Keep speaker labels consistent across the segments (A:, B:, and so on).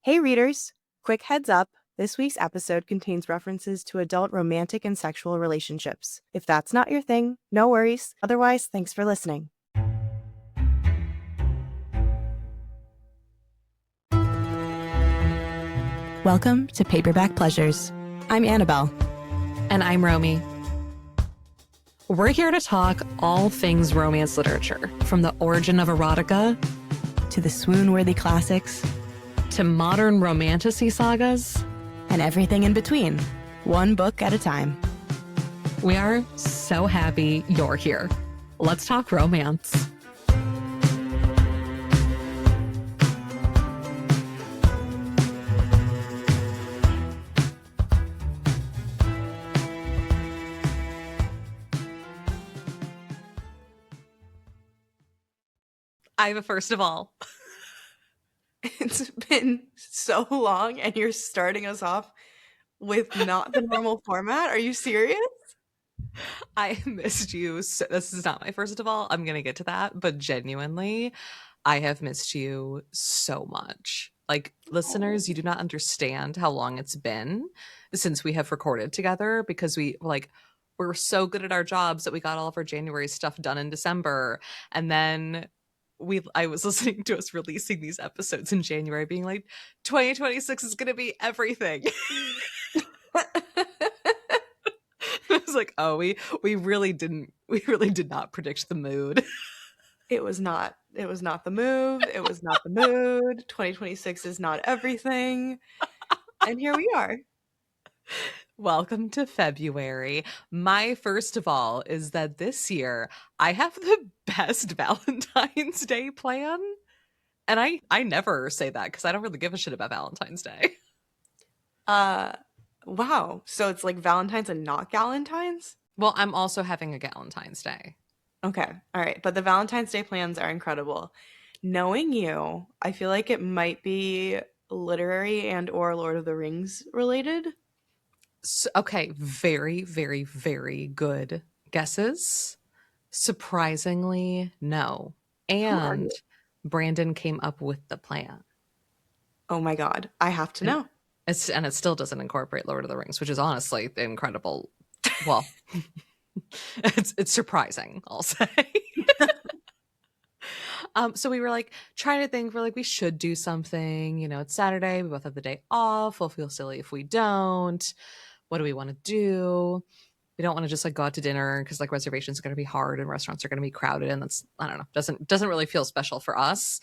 A: Hey readers! Quick heads up, this week's episode contains references to adult romantic and sexual relationships. If that's not your thing, no worries. Otherwise, thanks for listening. Welcome to Paperback Pleasures. I'm Annabel.
B: And I'm Romy. We're here to talk all things romance literature, from the origin of erotica
A: To the swoon-worthy classics
B: to modern romantasy sagas,
A: and everything in between, one book at a time.
B: we are so happy you're here. Let's talk romance. I have a first of all.
A: It's been so long and you're starting us off with not the normal format? Are you serious?
B: I missed you. So, this is not my first of all. I'm going to get to that. But genuinely, I have missed you so much. Like, listeners, you do not understand how long it's been since we have recorded together because we're so good at our jobs that we got all of our January stuff done in December. And then I was listening to us releasing these episodes in January being like 2026 is going to be everything. I was like, oh, we really did not predict the mood.
A: It was not the move. It was not the mood. 2026 is not everything. And here we are.
B: Welcome to February. My first of all is that this year I have the best Valentine's Day plan. And I never say that because I don't really give a shit about Valentine's Day.
A: Wow. So it's like Valentine's and not Galentine's?
B: Well, I'm also having a Galentine's Day.
A: Okay. All right. But the Valentine's Day plans are incredible. Knowing you, I feel like it might be literary and or Lord of the Rings related.
B: So, okay, very, very, very good guesses. Surprisingly, no.
A: Who are
B: And
A: you?
B: Brandon came up with the plan.
A: Oh my God. I have to
B: And
A: know.
B: it still doesn't incorporate Lord of the Rings, which is honestly incredible. Well, it's surprising, I'll say. So we were like trying to think, we're like, we should do something. You know, it's Saturday. We both have the day off. We'll feel silly if we don't. What do we want to do? We don't want to just like go out to dinner because like reservations are going to be hard and restaurants are going to be crowded, and that's, I don't know, doesn't really feel special for us.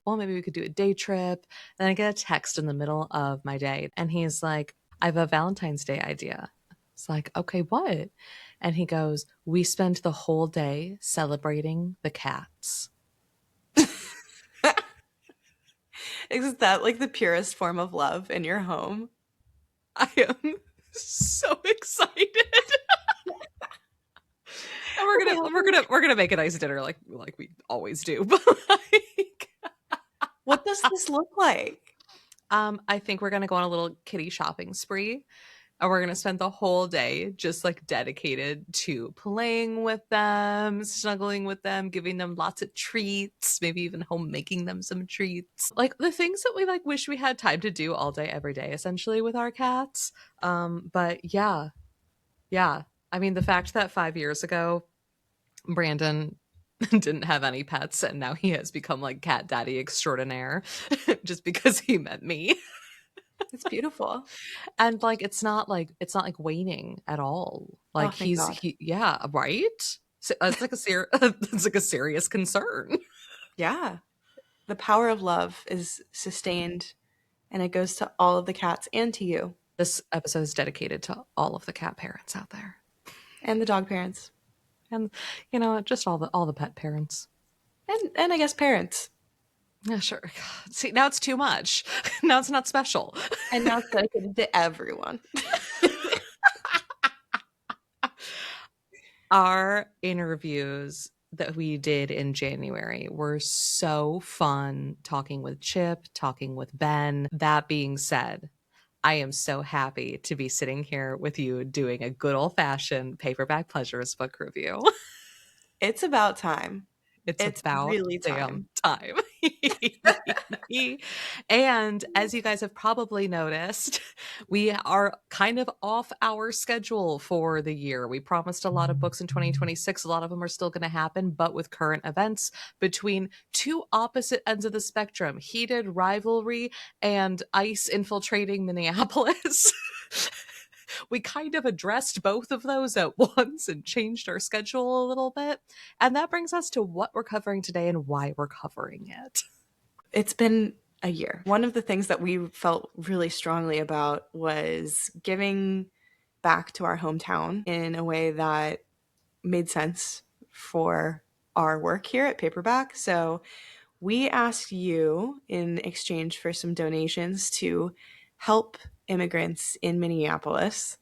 B: Well, maybe we could do a day trip. And then I get a text in the middle of my day, and he's like, I have a Valentine's Day idea. It's like, okay, what? And he goes, we spend the whole day celebrating the cats.
A: Isn't that like the purest form of love in your home?
B: I am so excited. And we're gonna make a nice dinner like we always do. But like,
A: What does this look like?
B: I think we're gonna go on a little kitty shopping spree. And we're gonna spend the whole day just like dedicated to playing with them, snuggling with them, giving them lots of treats, maybe even home making them some treats. Like the things that we like wish we had time to do all day, every day, essentially with our cats. But yeah. I mean, the fact that 5 years ago Brandon didn't have any pets and now he has become like cat daddy extraordinaire just because he met me.
A: It's beautiful.
B: And like it's not like waning at all.
A: Oh,
B: Like
A: thank God.
B: yeah, right? So, it's like it's like a serious concern.
A: Yeah. The power of love is sustained and it goes to all of the cats and to you
B: This episode is dedicated to all of the cat parents out there.
A: and the dog parents
B: And you know, just all the pet parents.
A: and I guess parents.
B: Yeah, sure. God. See, now it's too much. Now it's not special.
A: And now it's dedicated to everyone.
B: Our interviews that we did in January were so fun, talking with Chip, talking with Ben. That being said, I am so happy to be sitting here with you doing a good old fashioned Paperback Pleasures book review.
A: It's about time.
B: It's
A: It's
B: about
A: really
B: damn
A: time.
B: time. And as you guys have probably noticed, we are kind of off our schedule for the year. We promised a lot of books in 2026. A lot of them are still going to happen, but with current events between two opposite ends of the spectrum, heated rivalry and ICE infiltrating Minneapolis. We kind of addressed both of those at once and changed our schedule a little bit. And that brings us to what we're covering today and why we're covering it.
A: It's been a year. One of the things that we felt really strongly about was giving back to our hometown in a way that made sense for our work here at Paperback. So we asked you in exchange for some donations to help immigrants in Minneapolis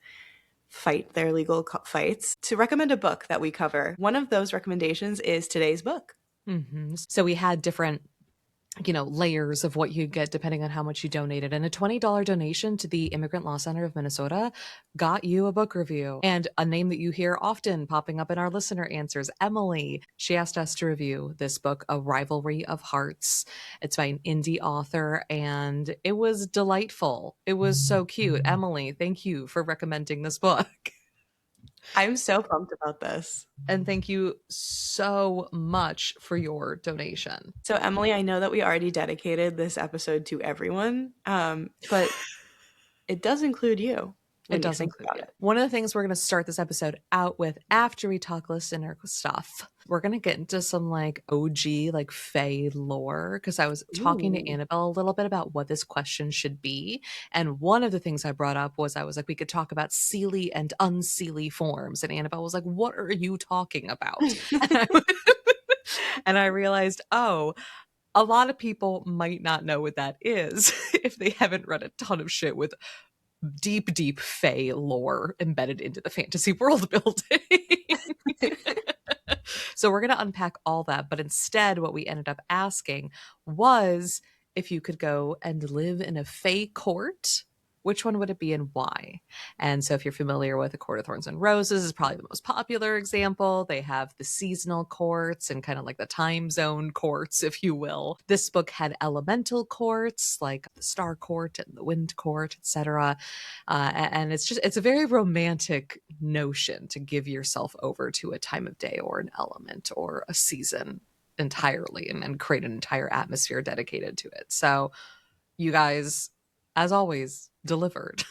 A: fight their legal fights to recommend a book that we cover. One of those recommendations is today's book.
B: So we had different layers of what you get depending on how much you donated. And a $20 donation to the Immigrant Law Center of Minnesota got you a book review. And a name that you hear often popping up in our listener answers, Emily. She asked us to review this book, A Rivalry of Hearts. It's by an indie author, and it was delightful. It was so cute. Emily, thank you for recommending this book.
A: I'm so pumped about this.
B: And thank you so much for your donation.
A: So, Emily, I know that we already dedicated this episode to everyone, but it does include you
B: It
A: when you
B: does
A: think
B: include
A: about
B: you.
A: it.
B: One of the things we're going to start this episode out with after we talk listener stuff, we're going to get into some OG, Fae lore. Because I was talking to
A: Ooh.
B: Annabel a little bit about what this question should be. And one of the things I brought up was I was like, we could talk about Seelie and unseelie forms. And Annabel was like, what are you talking about? And I realized, oh, a lot of people might not know what that is if they haven't read a ton of shit with deep Fae lore embedded into the fantasy world building. So we're going to unpack all that. But instead, what we ended up asking was if you could go and live in a Fae court, which one would it be and why? And so if you're familiar with A Court of Thorns and Roses is probably the most popular example. They have the seasonal courts and kind of like the time zone courts, if you will. This book had elemental courts like the Star Court and the Wind Court, etc. And it's a very romantic notion to give yourself over to a time of day or an element or a season entirely and create an entire atmosphere dedicated to it. So you guys, as always, delivered.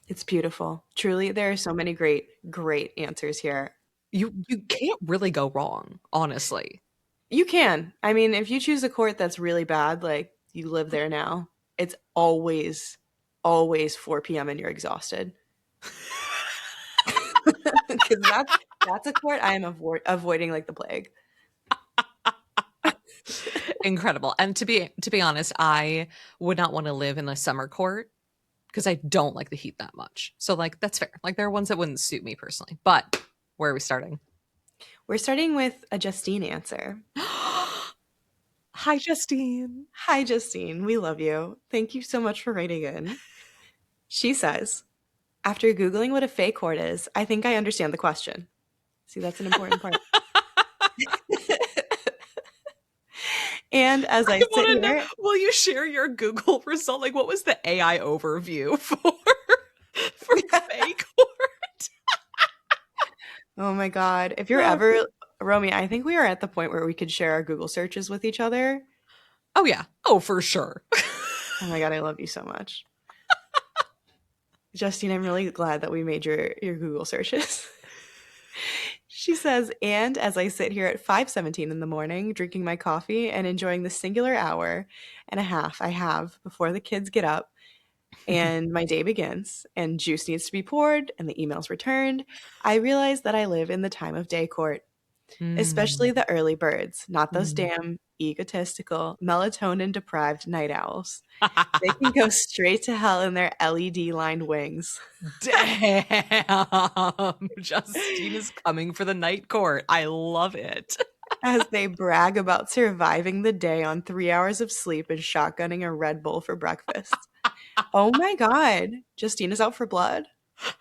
A: It's beautiful. Truly, there are so many great answers here.
B: You can't really go wrong, honestly.
A: You can. I mean, if you choose a court that's really bad, like you live there now, it's always 4 p.m. and you're exhausted. Because that's a court I am avoiding like the plague.
B: Incredible. And to be honest, I would not want to live in a summer court because I don't like the heat that much. So that's fair. There are ones that wouldn't suit me personally. But where are we starting?
A: We're starting with a Justine answer.
B: Hi, Justine.
A: Hi, Justine. We love you. Thank you so much for writing in. She says, after Googling what a Fae court is, I think I understand the question. See, that's an important part. And as I sit here,
B: will you share your Google result? What was the AI overview for Fae court?
A: oh my God, if you're ever, Romy, I think we are at the point where we could share our Google searches with each other.
B: Oh yeah. Oh, for sure.
A: Oh my God, I love you so much. Justine, I'm really glad that we made your Google searches. She says, and as I sit here at 5:17 in the morning, drinking my coffee and enjoying the singular hour and a half I have before the kids get up and my day begins and juice needs to be poured and the emails returned, I realize that I live in the time of day court, especially the early birds, not those damn egotistical, melatonin-deprived night owls. They can go straight to hell in their LED-lined wings.
B: Damn. Justine is coming for the night court. I love it.
A: As they brag about surviving the day on 3 hours of sleep and shotgunning a Red Bull for breakfast. Oh my God. Justine is out for blood.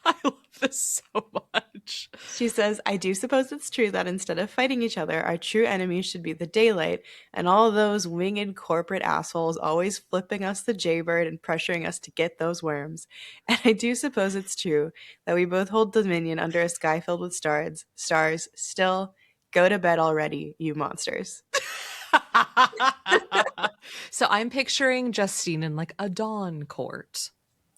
B: I love this so much. much.
A: She says, I do suppose it's true that instead of fighting each other, our true enemies should be the daylight and all those winged corporate assholes always flipping us the jaybird and pressuring us to get those worms. And I do suppose it's true that we both hold dominion under a sky filled with stars. Stars. Still, go to bed already, you monsters.
B: So I'm picturing Justine in like a dawn court,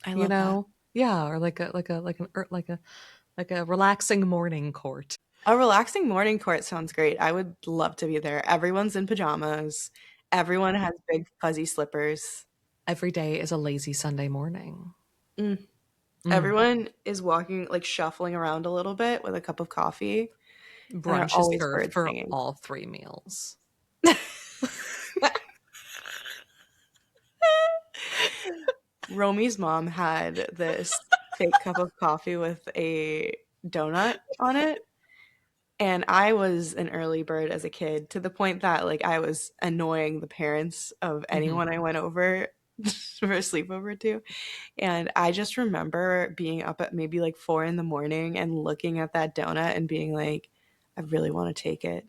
A: I
B: you
A: love that.
B: know? Yeah, or like a relaxing morning court.
A: A relaxing morning court sounds great. I would love to be there. Everyone's in pajamas. Everyone has big fuzzy slippers.
B: Every day is a lazy Sunday morning.
A: Mm.
B: Mm.
A: Everyone is walking, like shuffling around a little bit with a cup of coffee, and there are
B: Brunch is
A: always
B: served
A: birds
B: for
A: singing.
B: all 3 meals.
A: Romy's mom had this fake cup of coffee with a donut on it. And I was an early bird as a kid to the point that like I was annoying the parents of
B: Mhm.
A: anyone I went over for a sleepover to. And I just remember being up at maybe like 4 in the morning and looking at that donut and being like, I really want to take it.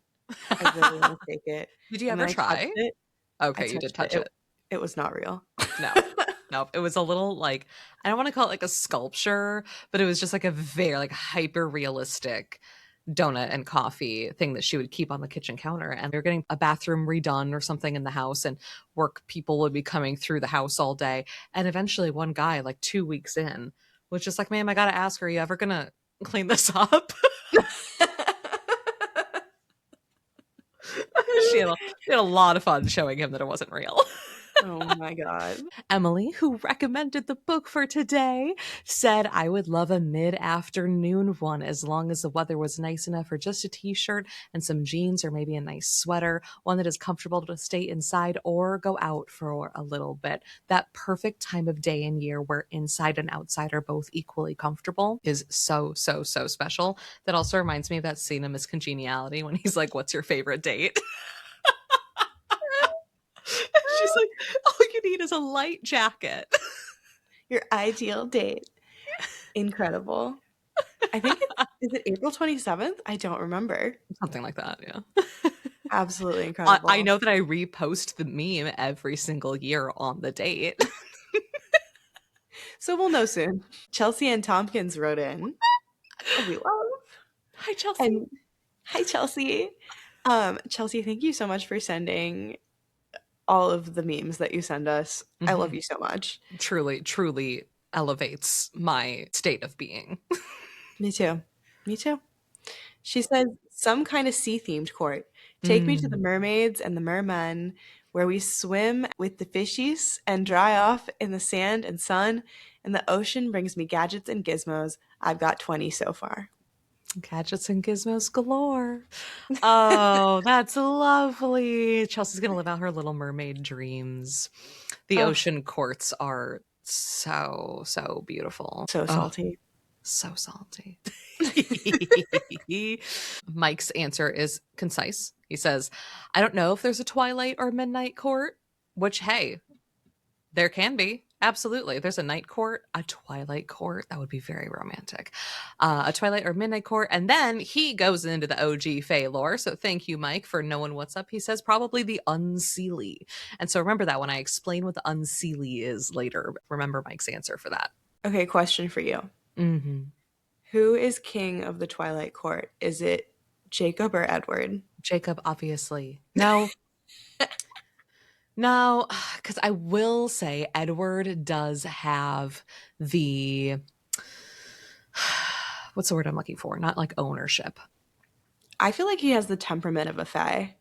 A: I really want to take it.
B: Did you
A: And then
B: ever
A: I touched
B: try?
A: it. I
B: Okay, you did
A: touched it.
B: touch it.
A: It was not real.
B: No. Nope. It was a little like I don't want to call it like a sculpture, but it was just like a very like hyper realistic donut and coffee thing that she would keep on the kitchen counter. And we were getting a bathroom redone or something in the house, and work people would be coming through the house all day. And eventually one guy, like 2 weeks in, was just like, ma'am, I gotta ask, are you ever gonna clean this up? She had a lot of fun showing him that it wasn't real.
A: Oh my god.
B: Emily, who recommended the book for today, said I would love a mid afternoon one as long as the weather was nice enough for just a t shirt and some jeans or maybe a nice sweater, one that is comfortable to stay inside or go out for a little bit. That perfect time of day and year where inside and outside are both equally comfortable is so, so, so special. That also reminds me of that scene in Miss Congeniality when he's like, what's your favorite date? She's like, all you need is a light jacket.
A: Your ideal date. Incredible. I think it's is it April 27th? I don't remember.
B: Something like that, yeah.
A: Absolutely
B: I
A: incredible.
B: know that I repost the meme every single year on the date.
A: So we'll know soon. Chelsea and Tompkins wrote in. We love.
B: Hi, Chelsea.
A: And hi, Chelsea. Chelsea, thank you so much for sending all of the memes that you send us. I love
B: Mhm.
A: you so much.
B: Truly, truly elevates my state of being.
A: Me too. Me too. She says, some kind of sea themed court. Take me to the
B: Mm.
A: mermaids and the mermen, where we swim with the fishies and dry off in the sand and sun, and the ocean brings me gadgets and gizmos. I've got 20 so far.
B: Gadgets and gizmos galore. Oh, that's lovely. Chelsea's going to live out her Little Mermaid dreams. The
A: Oh,
B: ocean courts are so, so beautiful.
A: so
B: Oh,
A: salty.
B: so salty. Mike's answer is concise. He says, I don't know if there's a twilight or midnight court, which, hey, there can be. Absolutely. There's a night court, a twilight court. That would be very romantic. A twilight or midnight court. And then he goes into the OG Fae lore. So thank you, Mike, for knowing what's up. He says probably the unseelie. And so remember that when I explain what the unseelie is later, remember Mike's answer for that.
A: Okay, question for you.
B: Mm-hmm.
A: Who is king of the Twilight Court? Is it Jacob or Edward?
B: Jacob, obviously. No, because I will say Edward does have the what's the word I'm looking for? Not like ownership.
A: I feel like he has the temperament of a Fae.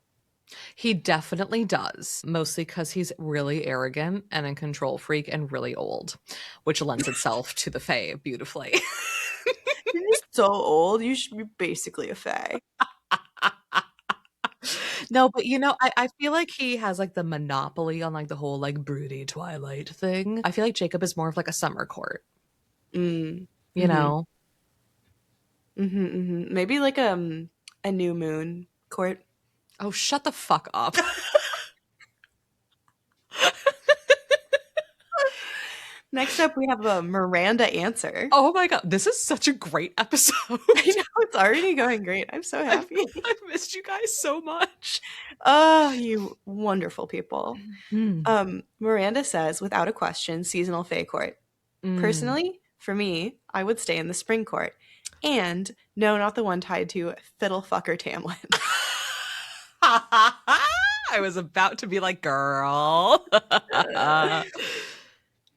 B: He definitely does, mostly because he's really arrogant and a control freak and really old, which lends itself to the Fae beautifully.
A: You're just so old. You should be basically a Fae.
B: No, but I feel like he has like the monopoly on like the whole like broody Twilight thing. I feel like Jacob is more of like a summer court,
A: Mm.
B: you
A: Mm-hmm.
B: know?
A: Mm-hmm, mm-hmm. Maybe like a new moon court.
B: Oh, shut the fuck up.
A: Next up, we have a Miranda answer.
B: Oh my god, this is such a great episode.
A: I know it's already going great. I'm so
B: I've,
A: happy.
B: I've missed you guys so much.
A: Oh, you wonderful people.
B: Mm.
A: Miranda says, without a question, seasonal fae court.
B: Mm.
A: Personally, for me, I would stay in the spring court. And no, not the one tied to Fiddlefucker Tamlin.
B: I was about to be like, girl.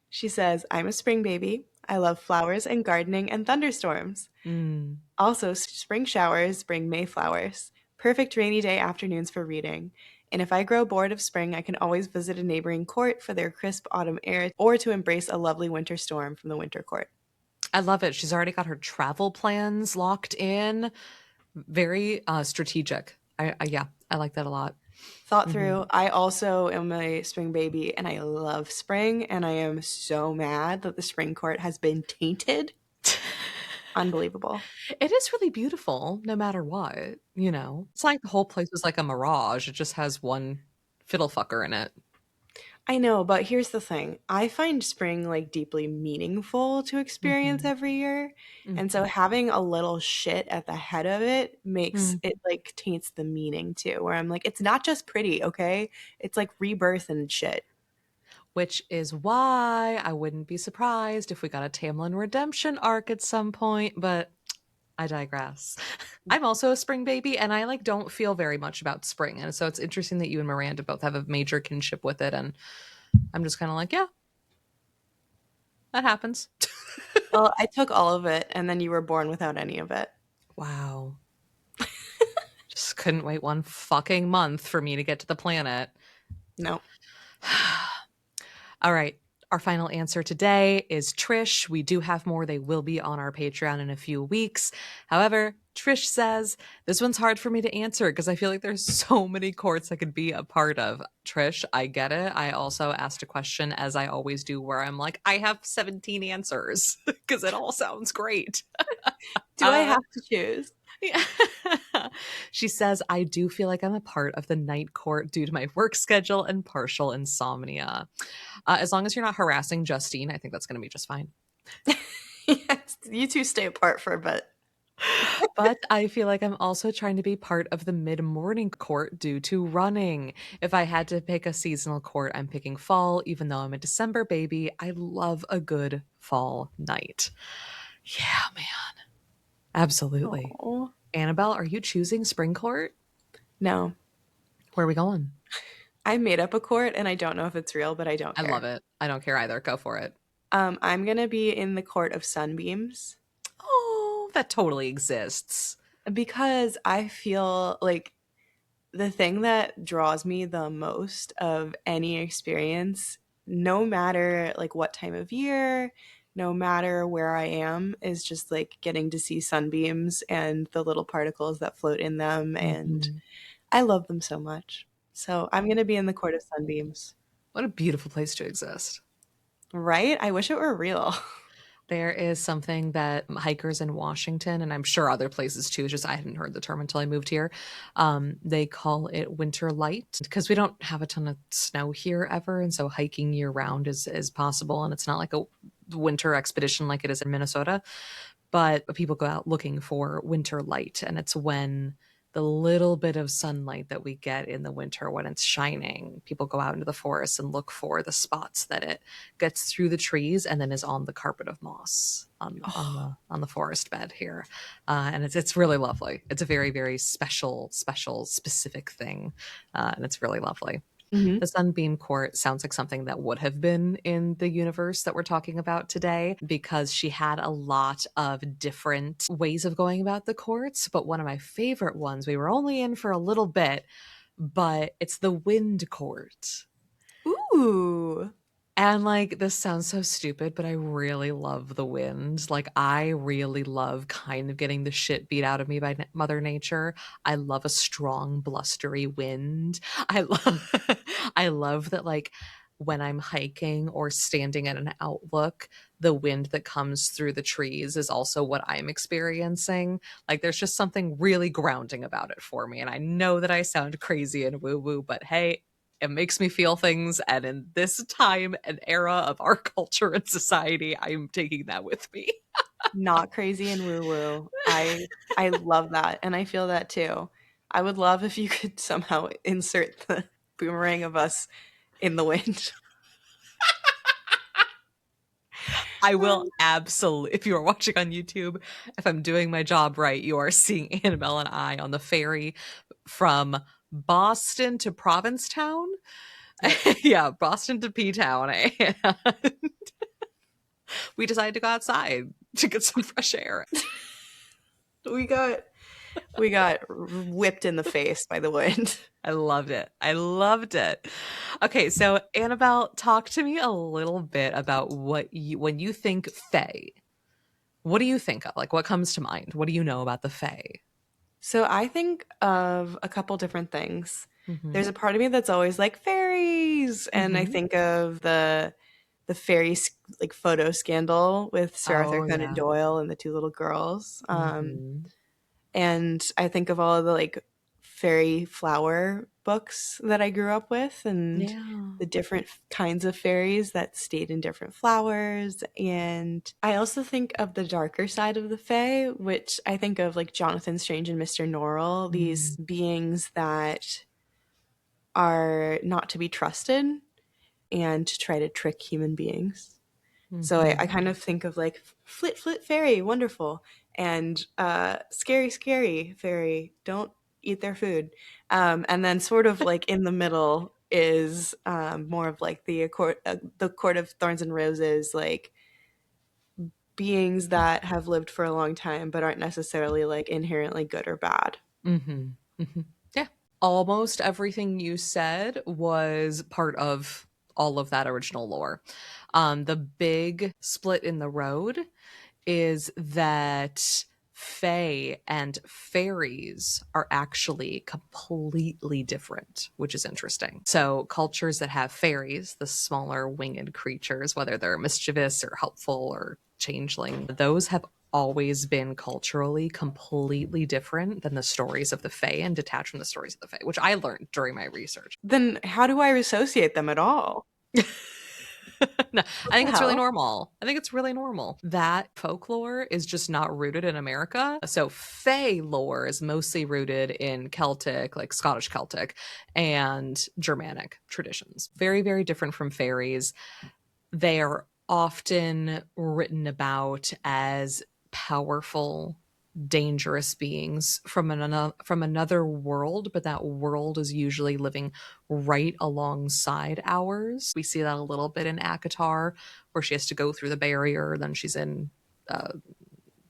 A: She says, I'm a spring baby. I love flowers and gardening and thunderstorms.
B: Mm.
A: Also, spring showers bring Mayflowers. Perfect rainy day afternoons for reading. And if I grow bored of spring, I can always visit a neighboring court for their crisp autumn air or to embrace a lovely winter storm from the winter court.
B: I love it. She's already got her travel plans locked in. Very strategic. Yeah, I like that a lot.
A: Thought
B: Mhm.
A: through. I also am a spring baby and I love spring, and I am so mad that the spring court has been tainted. Unbelievable.
B: It is really beautiful no matter what, you know. It's like the whole place was like a mirage. It just has one fiddle fucker in it.
A: I know, but here's the thing. I find spring like deeply meaningful to experience
B: Mhm.
A: every year. And so
B: Mhm.
A: having a little shit at the head of it makes
B: Mm.
A: it like taints the meaning too, where I'm like, it's not just pretty, okay? It's like rebirth and shit.
B: Which is why I wouldn't be surprised if we got a Tamlin redemption arc at some point, but I digress. I'm also a spring baby and I like don't feel very much about spring. And so it's interesting that you and Miranda both have a major kinship with it, and I'm just kind of like, yeah, that happens.
A: Well, I took all of it and then you were born without any of it.
B: Wow. Just couldn't wait one fucking month for me to get to the planet.
A: No.
B: All right. Our final answer today is Trish. We do have more. They will be on our Patreon in a few weeks. However, Trish says, this one's hard for me to answer because I feel like there's so many courts I could be a part of. Trish, I get it. I also asked a question, as I always do, where I'm like, I have 17 answers because it all sounds great.
A: Do I
B: Uh,
A: have to choose?
B: yeah. She says, I do feel like I'm a part of the night court due to my work schedule and partial insomnia. As long as you're not harassing Justine, I think that's going to be just fine.
A: Yes, you two stay apart for a bit.
B: But I feel like I'm also trying to be part of the mid morning court due to running. If I had to pick a seasonal court, I'm picking fall, even though I'm a December baby. I love a good fall night. Yeah, man. Absolutely.
A: Oh,
B: Annabelle, are you choosing spring court?
A: no.
B: Where are we going?
A: I made up a court and I don't know if it's real, but I don't
B: I love
A: care.
B: it. I don't care either. Go for it.
A: I'm gonna be in the court of sunbeams
B: Oh, that totally exists.
A: because I feel like the thing that draws me the most of any experience, no matter like what time of year, no matter where I am, is just like getting to see sunbeams and the little particles that float in them, and
B: Mhm.
A: I love them so much. So I'm gonna be in the court of sunbeams.
B: What a beautiful place to exist.
A: Right? I wish it were real.
B: There is something that hikers in Washington, and I'm sure other places too, it's just I hadn't heard the term until I moved here. They call it winter light because we don't have a ton of snow here ever. And so hiking year round is possible. And it's not like a winter expedition like it is in Minnesota, but people go out looking for winter light. And it's when the little bit of sunlight that we get in the winter when it's shining, people go out into the forest and look for the spots that it gets through the trees and then is on the carpet of moss on the forest bed here, and it's really lovely. It's a very very special specific thing, and it's really lovely.
A: Hmm.
B: The Sunbeam Court sounds like something that would have been in the universe that we're talking about today because she had a lot of different ways of going about the courts. But one of my favorite ones, we were only in for a little bit, but it's the Wind Court.
A: Ooh.
B: And like, this sounds so stupid, but I really love the wind. Like, I really love kind of getting the shit beat out of me by Mother Nature. I love a strong, blustery wind. I love, I love that, like, when I'm hiking or standing at an outlook, the wind that comes through the trees is also what I'm experiencing. Like, there's just something really grounding about it for me. And I know that I sound crazy and woo woo, but hey, It makes me feel things, and in this time and era of our culture and society, I'm taking that with me.
A: Not crazy and woo woo. I love that, and I feel that too. I would love if you could somehow insert the boomerang of us in the wind.
B: I will absolutely, if you are watching on YouTube, if I'm doing my job right, you are seeing Annabelle and I on the ferry from Boston to Provincetown.
A: Yep.
B: Yeah, Boston to P Town. And we decided to go outside to get some fresh air.
A: We got we got whipped in the face by the wind.
B: I loved it. I loved it. Okay, so Annabelle, talk to me a little bit about when you think Fae, what do you think of? Like, what comes to mind? What do you know about the Fae?
A: So I think of a couple different things.
B: Mm-hmm.
A: There's a part of me that's always like fairies, and I
B: Mm-hmm.
A: think of the like photo scandal with Sir Arthur
B: Oh,
A: Conan
B: yeah.
A: Doyle and the two little girls.
B: Mm-hmm.
A: And I think of all of the like fairy flower books that I grew up with and
B: Yeah.
A: the different kinds of fairies that stayed in different flowers. And I also think of the darker side of the fae, which I think of like Jonathan Strange and Mr. Norrell, these
B: Mm-hmm.
A: beings that are not to be trusted and to try to trick human beings. So I kind of think of like flit flit fairy, wonderful, and scary scary fairy, don't eat their food. And then sort of like in the middle is more of like the court of thorns and roses, like beings that have lived for a long time but aren't necessarily like inherently good or bad.
B: Mm-hmm. Mm-hmm. Yeah. Almost everything you said was part of all of that original lore. The big split in the road is that fae and fairies are actually completely different, which is interesting. So, cultures that have fairies, the smaller winged creatures, whether they're mischievous or helpful or changeling, those have always been culturally completely different than the stories of the fae and detached from the stories of the fae, which I learned during my research.
A: Then how do I associate them at all?
B: No,
A: What
B: I
A: the
B: think it's really
A: hell?
B: normal. I think it's really normal. That folklore is just not rooted in America. So Fae lore is mostly rooted in Celtic, like Scottish Celtic, and Germanic traditions. Very, very different from fairies. They are often written about as powerful, dangerous beings from another world, but that world is usually living right alongside ours. We see that a little bit in Akatar, where she has to go through the barrier, then she's in uh,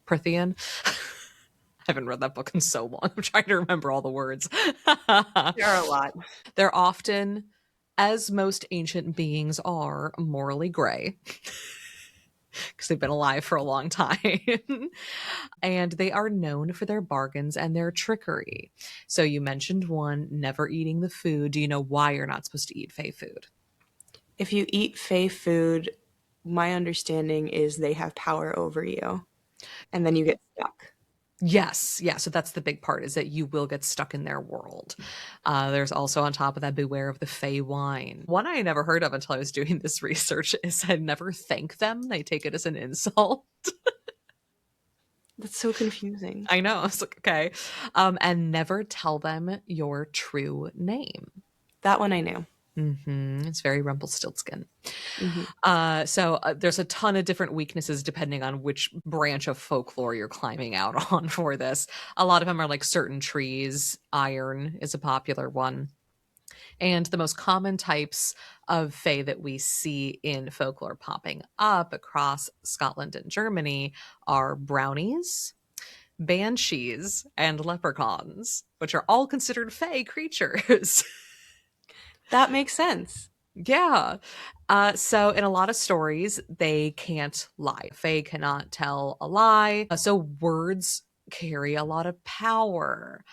B: Prithian. I haven't read that book in so long. I'm trying to remember all the words.
A: There are a lot.
B: They're often, as most ancient beings are, morally gray because they've been alive for a long time. And they are known for their bargains and their trickery. So you mentioned one, never eating the food. Do you know why you're not supposed to eat fae food?
A: If you eat fae food, my understanding is they have power over you, and then you get stuck.
B: Yes, yeah. So that's the big part is that you will get stuck in their world. There's also on top of that, beware of the Fey wine. One I never heard of until I was doing this research is I never thank them. They take it as an insult.
A: That's so confusing.
B: I know. I was like, okay. And never tell them your true name.
A: That one I knew.
B: It's very Rumpelstiltskin.
A: Hmm.
B: There's a ton of different weaknesses depending on which branch of folklore you're climbing out on for this. A lot of them are like certain trees. Iron is a popular one. And the most common types of fae that we see in folklore popping up across Scotland and Germany are brownies, banshees, and leprechauns, which are all considered fae creatures.
A: That makes sense.
B: Yeah. So in a lot of stories, they can't lie. Fae cannot tell a lie. So words carry a lot of power.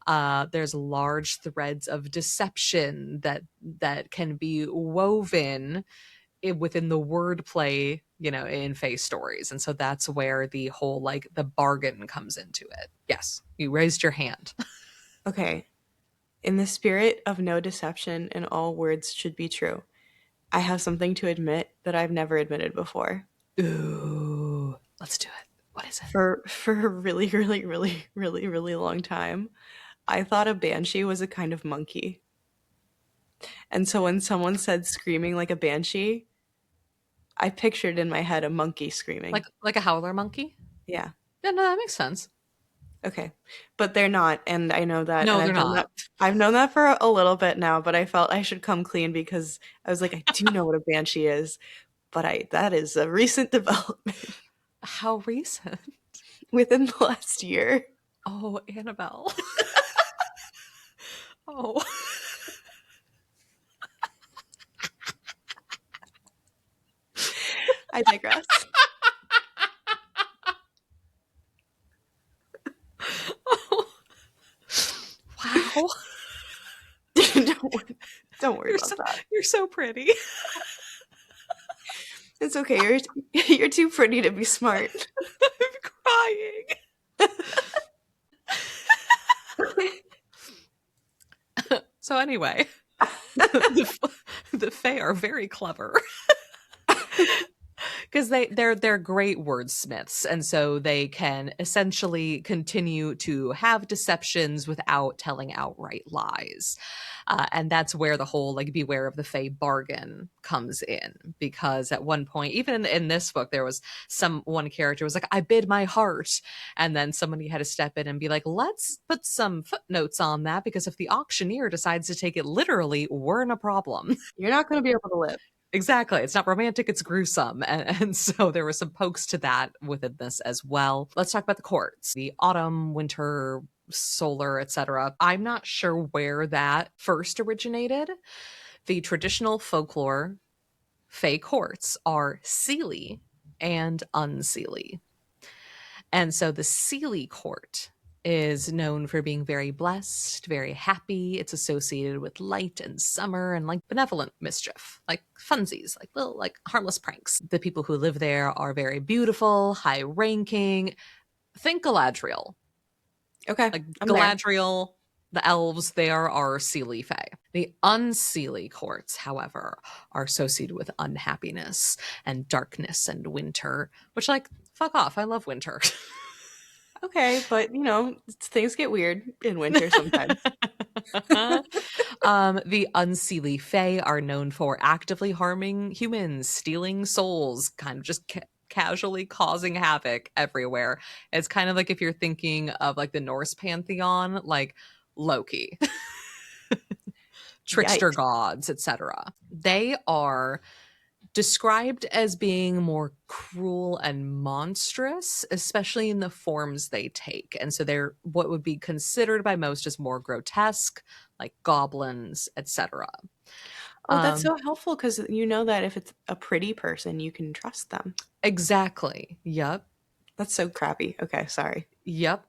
B: There's large threads of deception that can be woven within the wordplay, in Fae stories. And so that's where the whole like the bargain comes into it. Yes, you raised your hand.
A: Okay. In the spirit of no deception and all words should be true, I have something to admit that I've never admitted before.
B: Ooh, let's do it. What is it?
A: For a really, really, really, really, really long time, I thought a banshee was a kind of monkey. And so when someone said screaming like a banshee, I pictured in my head a monkey screaming.
B: Like a howler monkey?
A: Yeah.
B: Yeah, no, that makes sense.
A: Okay. But they're not, and I know that, and
B: No, they're not.
A: I've known that for a little bit now, but I felt I should come clean because I was like, I do know what a banshee is, but I that is a recent development
B: How recent?
A: within the last year.
B: Oh, Annabelle. Oh.
A: I digress.
B: Oh. Wow.
A: Don't worry
B: You're
A: about
B: so,
A: that.
B: you're so pretty.
A: It's okay. You're too pretty to be smart.
B: I'm crying. So anyway, the Fae are very clever. Because they're great wordsmiths, and so they can essentially continue to have deceptions without telling outright lies. And that's where the whole like beware of the Fae bargain comes in, because at one point, even in this book, there was one character was like, I bid my heart, and then somebody had to step in and be like, let's put some footnotes on that, because if the auctioneer decides to take it literally, we're in a problem.
A: You're not going to be able to live.
B: Exactly. It's not romantic, it's gruesome. And so there were some pokes to that within this as well. Let's talk about the courts, the autumn, winter, solar, etc. I'm not sure where that first originated. The traditional folklore Fae courts are Seelie and Unseelie. And so the Seelie court is known for being very blessed, very happy. It's associated with light and summer and like benevolent mischief, like funsies, like little like harmless pranks. The people who live there are very beautiful, high ranking. Think Galadriel.
A: Okay,
B: Like
A: I'm there.
B: Galadriel, the elves, they are our Seelie Fae. The Unseelie courts, however, are associated with unhappiness and darkness and winter, which like fuck off. I love winter.
A: Okay, but things get weird in winter sometimes.
B: The Unseelie Fae are known for actively harming humans, stealing souls, kind of just casually causing havoc everywhere. It's kind of like if you're thinking of like the Norse pantheon, like Loki, trickster
A: Yikes.
B: gods, etc. They are described as being more cruel and monstrous, especially in the forms they take. And so they're what would be considered by most as more grotesque, like goblins, etc.
A: Oh, that's so helpful because you know that if it's a pretty person, you can trust them.
B: Exactly. Yep.
A: That's so crappy. Okay, sorry.
B: Yep.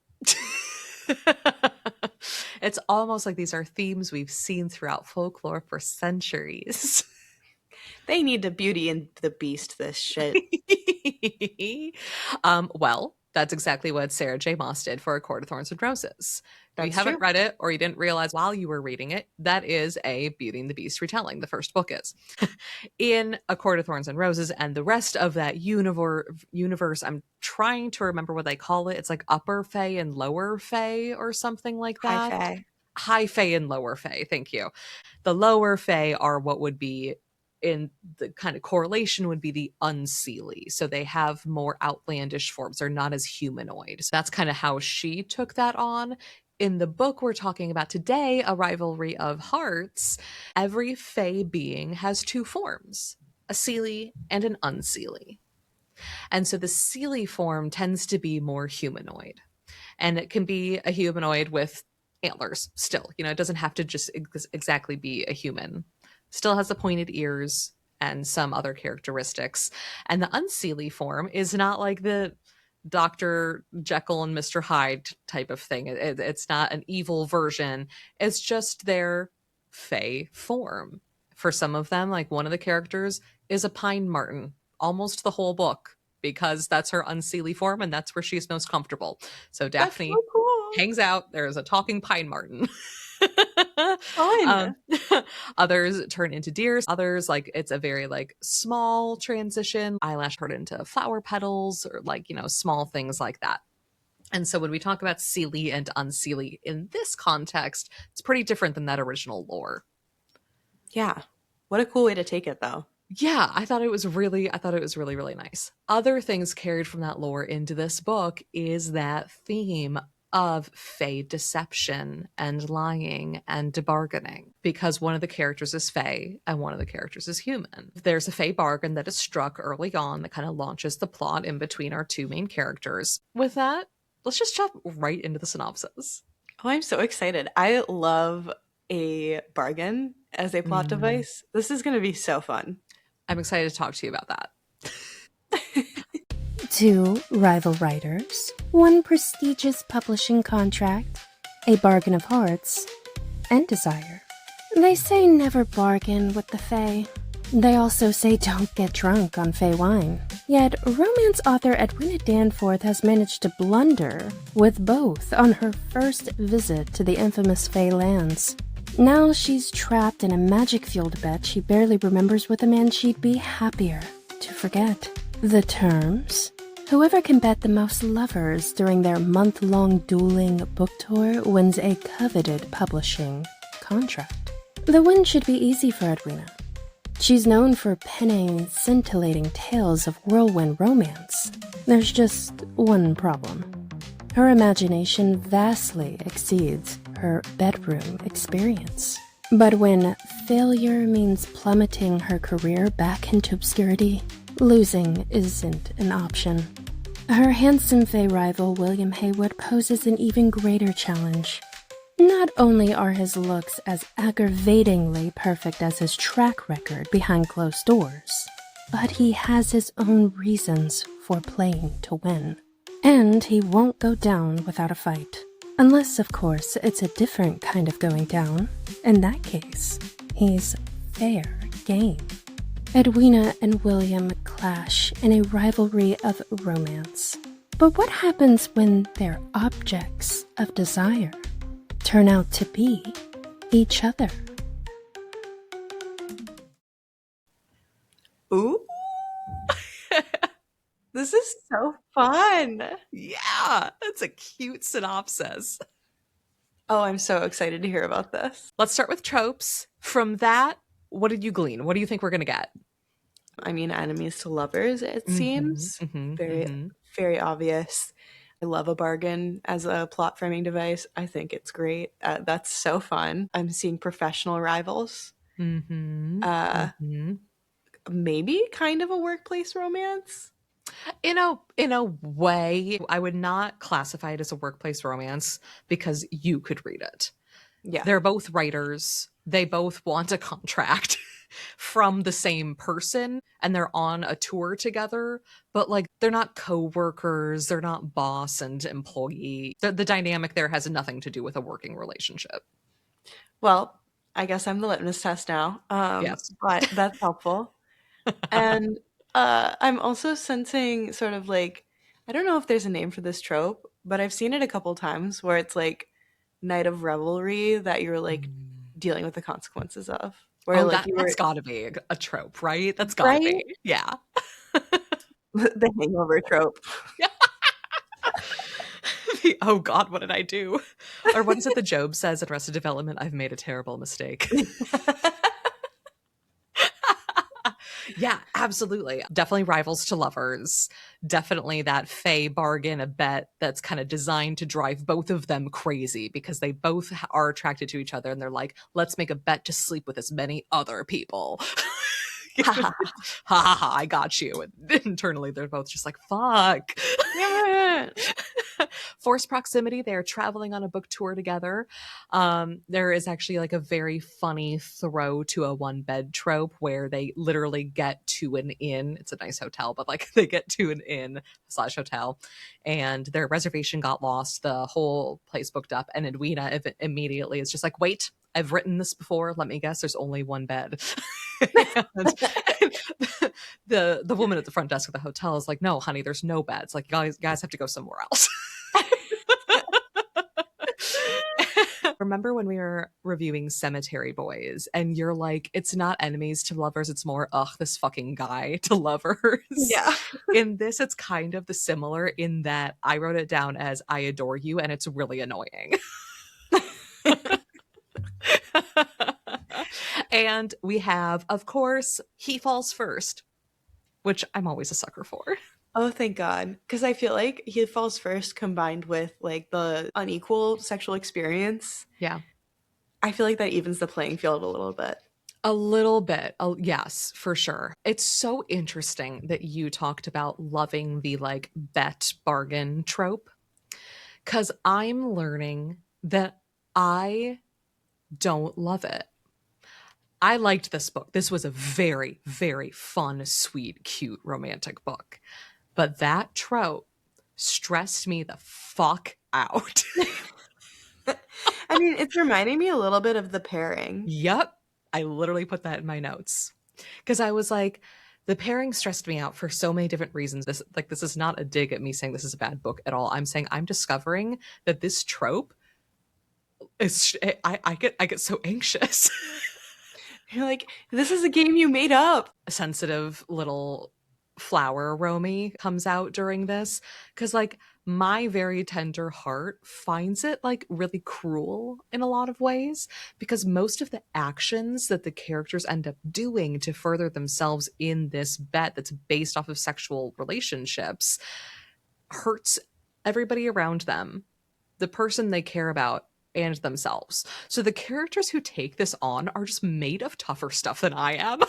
B: It's almost like these are themes we've seen throughout folklore for centuries.
A: They need to Beauty and the Beast this shit.
B: Well, that's exactly what Sarah J. Maas did for A Court of Thorns and Roses. If you
A: That's
B: haven't
A: true.
B: read it or you didn't realize while you were reading it, that is a Beauty and the Beast retelling. The first book is. In A Court of Thorns and Roses and the rest of that universe, I'm trying to remember what they call it. It's like Upper Fae and Lower Fae or something like
A: Hi,
B: that.
A: Faye.
B: High Fae and Lower Fae. Thank you. The Lower Fae are what would be in the kind of correlation would be the Unseelie. So they have more outlandish forms. They're not as humanoid. So that's kind of how she took that on. In the book we're talking about today, A Rivalry of Hearts, every Fae being has two forms, a Seelie and an Unseelie. And so the Seelie form tends to be more humanoid. And it can be a humanoid with antlers still. It doesn't have to just exactly be a human. Still has the pointed ears and some other characteristics. And the Unseelie form is not like the Dr. Jekyll and Mr. Hyde type of thing. It's not an evil version. It's just their Fae form. For some of them, like one of the characters is a pine marten almost the whole book because that's her Unseelie form and that's where she's most comfortable. So
A: That's so
B: Daphne
A: cool.
B: hangs out. There's a talking pine marten.
A: Fun.
B: um, others turn into deers. Others, like, it's a very like small transition. Eyelash turn into flower petals, or like, small things like that. And so when we talk about Seelie and unseelie in this context, it's pretty different than that original lore.
A: Yeah. What a cool way to take it, though.
B: Yeah, I thought it was really, really nice. Other things carried from that lore into this book is that theme of fey deception and lying and bargaining, because one of the characters is fey and one of the characters is human. There's a fey bargain that is struck early on that kind of launches the plot in between our two main characters. With that, let's just jump right into the synopsis.
A: Oh, I'm so excited. I love a bargain as a plot
B: Mm.
A: device. This is going to be so fun.
B: I'm excited to talk to you about that.
C: Two rival writers, one prestigious publishing contract, a bargain of hearts, and desire. They say never bargain with the Fae. They also say don't get drunk on Fae wine. Yet, romance author Edwina Danforth has managed to blunder with both on her first visit to the infamous Fae lands. Now she's trapped in a magic-fueled bet she barely remembers with a man she'd be happier to forget. The terms? Whoever can bet the most lovers during their month-long dueling book tour wins a coveted publishing contract. The win should be easy for Edwina. She's known for penning scintillating tales of whirlwind romance. There's just one problem. Her imagination vastly exceeds her bedroom experience. But when failure means plummeting her career back into obscurity, losing isn't an option. Her handsome Fae rival William Haywood poses an even greater challenge. Not only are his looks as aggravatingly perfect as his track record behind closed doors, but he has his own reasons for playing to win. And he won't go down without a fight. Unless, of course, it's a different kind of going down. In that case, he's fair game. Edwina and William clash in a rivalry of romance. But what happens when their objects of desire turn out to be each other?
A: Ooh. This is so fun.
B: Yeah, that's a cute synopsis.
A: Oh, I'm so excited to hear about this.
B: Let's start with tropes. From that, what did you glean? What do you think we're going to get?
A: I mean, enemies to lovers, it
B: Mm-hmm,
A: seems.
B: mm-hmm,
A: Very,
B: mm-hmm.
A: very obvious. I love a bargain as a plot framing device. I think it's great. That's so fun. I'm seeing professional rivals.
B: Mm-hmm.
A: Uh,
B: Mm-hmm.
A: Maybe kind of a workplace romance.
B: In a way, I would not classify it as a workplace romance because you could read it.
A: Yeah.
B: They're both writers. They both want a contract from the same person, and they're on a tour together, but like they're not co-workers, they're not boss and employee. The dynamic there has nothing to do with a working relationship.
A: Well, I guess I'm the litmus test now.
B: Yes.
A: But that's helpful. And I'm also sensing sort of like, I don't know if there's a name for this trope, but I've seen it a couple times where it's like night of revelry that you're like
B: Mm.
A: dealing with the consequences of. Where
B: Oh,
A: like you
B: that's
A: were
B: got to be a trope, right? That's got to
A: right?
B: be. Yeah.
A: The hangover trope.
B: Oh God, what did I do? Or what is it that Job says in Arrested Development? I've made a terrible mistake. Yeah, absolutely. Definitely rivals to lovers. Definitely that fey bargain, a bet that's kind of designed to drive both of them crazy because they both are attracted to each other and they're like, let's make a bet to sleep with as many other people. Ha ha ha, I got you. And internally, they're both just like, fuck.
A: Damn it.
B: Forced proximity. They're traveling on a book tour together. There is actually like a very funny throw to a one bed trope where they literally get to an inn. It's a nice hotel, but like they get to an inn slash hotel and their reservation got lost. The whole place booked up. And Edwina immediately is just like, wait, I've written this before. Let me guess. There's only one bed. and the woman at the front desk of the hotel is like, no, honey, there's no beds. Like, you guys have to go somewhere else. Remember when we were reviewing Cemetery Boys and you're like, it's not enemies to lovers, it's more, ugh, this fucking guy to lovers.
A: Yeah.
B: In this, it's kind of the similar in that I wrote it down as I adore you and it's really annoying. And we have, of course, he falls first, which I'm always a sucker for.
A: Oh, thank God. Because I feel like he falls first combined with like the unequal sexual experience.
B: Yeah.
A: I feel like that evens the playing field a little bit.
B: A little bit. Yes, for sure. It's so interesting that you talked about loving the like bet bargain trope. Because I'm learning that I don't love it. I liked this book. This was a very, very fun, sweet, cute, romantic book. But that trope stressed me the fuck out.
A: I mean, it's reminding me a little bit of The Pairing.
B: Yep. I literally put that in my notes. Because I was like, the pairing stressed me out for so many different reasons. This is not a dig at me saying this is a bad book at all. I'm saying I'm discovering that this trope is I get so anxious.
A: You're like, this is a game you made up.
B: A sensitive little flower Romy comes out during this because like my very tender heart finds it like really cruel in a lot of ways because most of the actions that the characters end up doing to further themselves in this bet that's based off of sexual relationships hurts everybody around them, the person they care about, and themselves. So the characters who take this on are just made of tougher stuff than I am.